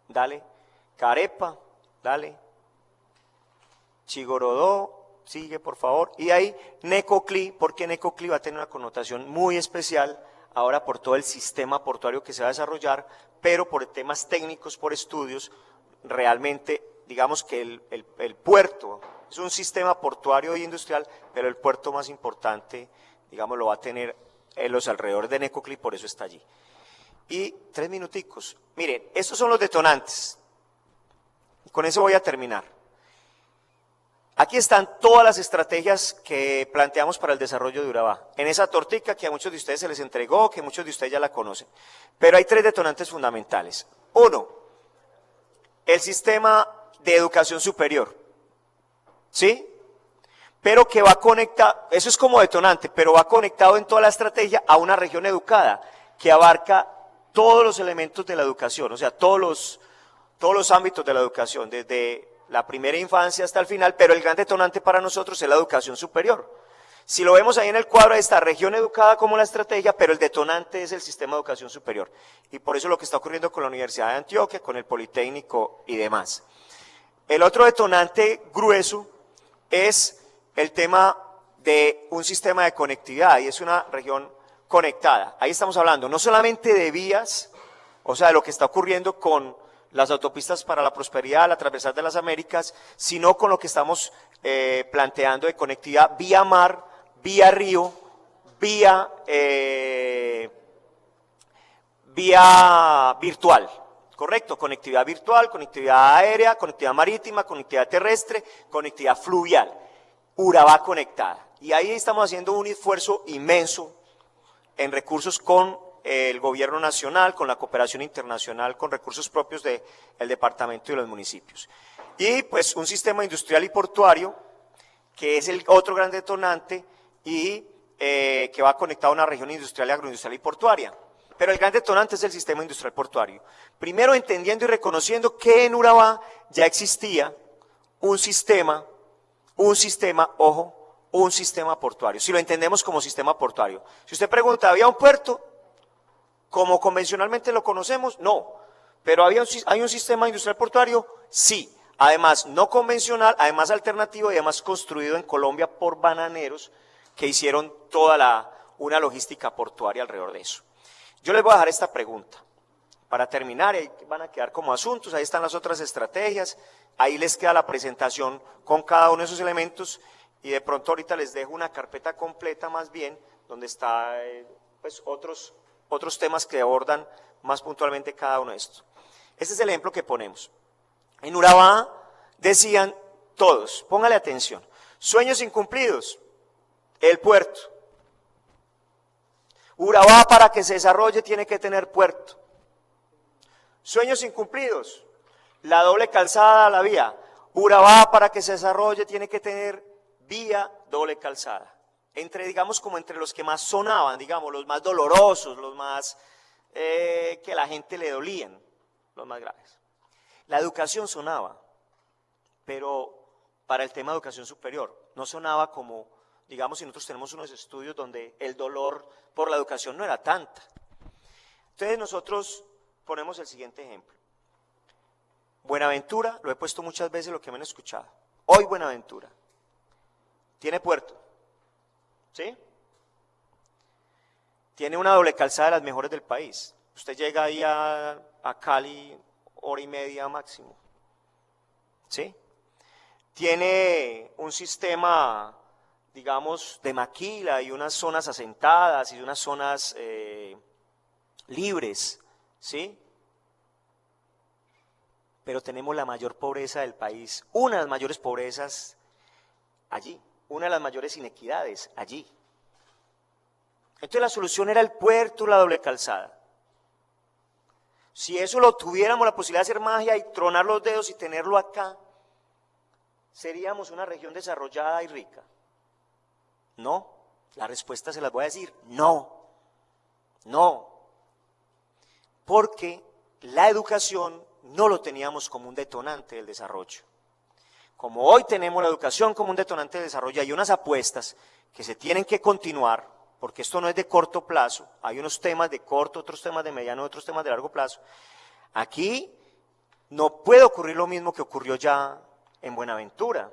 dale, Carepa, dale, Chigorodó, sigue por favor, y ahí Necoclí, porque Necoclí va a tener una connotación muy especial ahora por todo el sistema portuario que se va a desarrollar, pero por temas técnicos, por estudios, realmente, digamos que el puerto es un sistema portuario e industrial, pero el puerto más importante, digamos, lo va a tener en los alrededores de Necoclí, por eso está allí. Y 3 minuticos. Miren, estos son los detonantes. Con eso voy a terminar. Aquí están todas las estrategias que planteamos para el desarrollo de Urabá. En esa tortica que a muchos de ustedes se les entregó, que muchos de ustedes ya la conocen. Pero hay 3 detonantes fundamentales. 1, el sistema de educación superior. ¿Sí? Pero que va conectado, eso es como detonante, pero va conectado en toda la estrategia a una región educada, que abarca todos los elementos de la educación, o sea, todos los ámbitos de la educación, desde la primera infancia hasta el final, pero el gran detonante para nosotros es la educación superior. Si lo vemos ahí en el cuadro, está región educada como la estrategia, pero el detonante es el sistema de educación superior. Y por eso lo que está ocurriendo con la Universidad de Antioquia, con el Politécnico y demás. El otro detonante grueso es el tema de un sistema de conectividad, y es una región conectada. Ahí estamos hablando no solamente de vías, o sea, de lo que está ocurriendo con las autopistas para la prosperidad, la transversal de las Américas, sino con lo que estamos planteando de conectividad vía mar, vía río, vía virtual, ¿correcto? Conectividad virtual, conectividad aérea, conectividad marítima, conectividad terrestre, conectividad fluvial, Urabá conectada. Y ahí estamos haciendo un esfuerzo inmenso en recursos con el gobierno nacional, con la cooperación internacional, con recursos propios del departamento y de los municipios. Y pues un sistema industrial y portuario, que es el otro gran detonante y que va conectado a una región industrial, agroindustrial y portuaria. Pero el gran detonante es el sistema industrial portuario. Primero entendiendo y reconociendo que en Urabá ya existía un sistema, ojo, un sistema portuario. Si lo entendemos como sistema portuario. Si usted pregunta, ¿había un puerto como convencionalmente lo conocemos? No. ¿Pero hay un sistema industrial portuario? Sí. Además, no convencional, además alternativo y además construido en Colombia por bananeros que hicieron toda una logística portuaria alrededor de eso. Yo les voy a dejar esta pregunta para terminar, y ahí van a quedar como asuntos, ahí están las otras estrategias, ahí les queda la presentación con cada uno de esos elementos y de pronto ahorita les dejo una carpeta completa más bien, donde está pues otros temas que abordan más puntualmente cada uno de estos. Este es el ejemplo que ponemos. En Urabá decían todos, póngale atención, sueños incumplidos, el puerto. Urabá para que se desarrolle tiene que tener puerto. Sueños incumplidos, la doble calzada, la vía. Urabá para que se desarrolle tiene que tener vía doble calzada. Digamos como entre los que más sonaban, digamos, los más dolorosos, los más que a la gente le dolían, los más graves. La educación sonaba, pero para el tema de educación superior, no sonaba como, digamos, si nosotros tenemos unos estudios donde el dolor por la educación no era tanta. Entonces nosotros ponemos el siguiente ejemplo. Buenaventura, lo he puesto muchas veces lo que me han escuchado. Hoy Buenaventura tiene puerto, ¿sí? Tiene una doble calzada de las mejores del país. Usted llega ahí a Cali, hora y media máximo, ¿sí? Tiene un sistema, digamos, de maquila y unas zonas asentadas y unas zonas libres, ¿sí? Pero tenemos la mayor pobreza del país, una de las mayores pobrezas allí, una de las mayores inequidades allí. Entonces la solución era el puerto, la doble calzada. Si eso lo tuviéramos la posibilidad de hacer magia y tronar los dedos y tenerlo acá, seríamos una región desarrollada y rica. No, la respuesta se las voy a decir, no, porque la educación no lo teníamos como un detonante del desarrollo. Como hoy tenemos la educación como un detonante del desarrollo, hay unas apuestas que se tienen que continuar, porque esto no es de corto plazo, hay unos temas de corto, otros temas de mediano, otros temas de largo plazo. Aquí no puede ocurrir lo mismo que ocurrió ya en Buenaventura.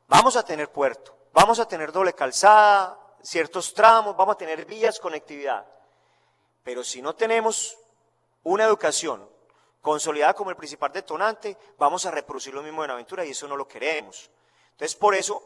Vamos a tener puerto, vamos a tener doble calzada, ciertos tramos, vamos a tener vías, conectividad. Pero si no tenemos una educación consolidada como el principal detonante, vamos a reproducir lo mismo en Buenaventura y eso no lo queremos. Entonces por eso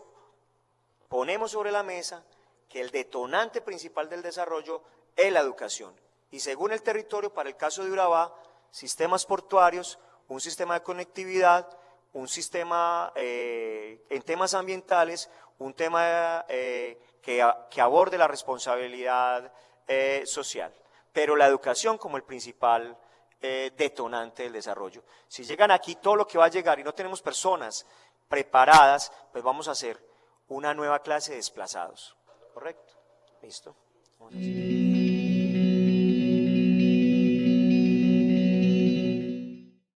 ponemos sobre la mesa que el detonante principal del desarrollo es la educación. Y según el territorio, para el caso de Urabá, sistemas portuarios, un sistema de conectividad, un sistema en temas ambientales, un tema que aborde la responsabilidad social. Pero la educación como el principal detonante del desarrollo. Si llegan aquí todo lo que va a llegar y no tenemos personas preparadas, pues vamos a hacer una nueva clase de desplazados. ¿Correcto? ¿Listo? Vamos a hacer.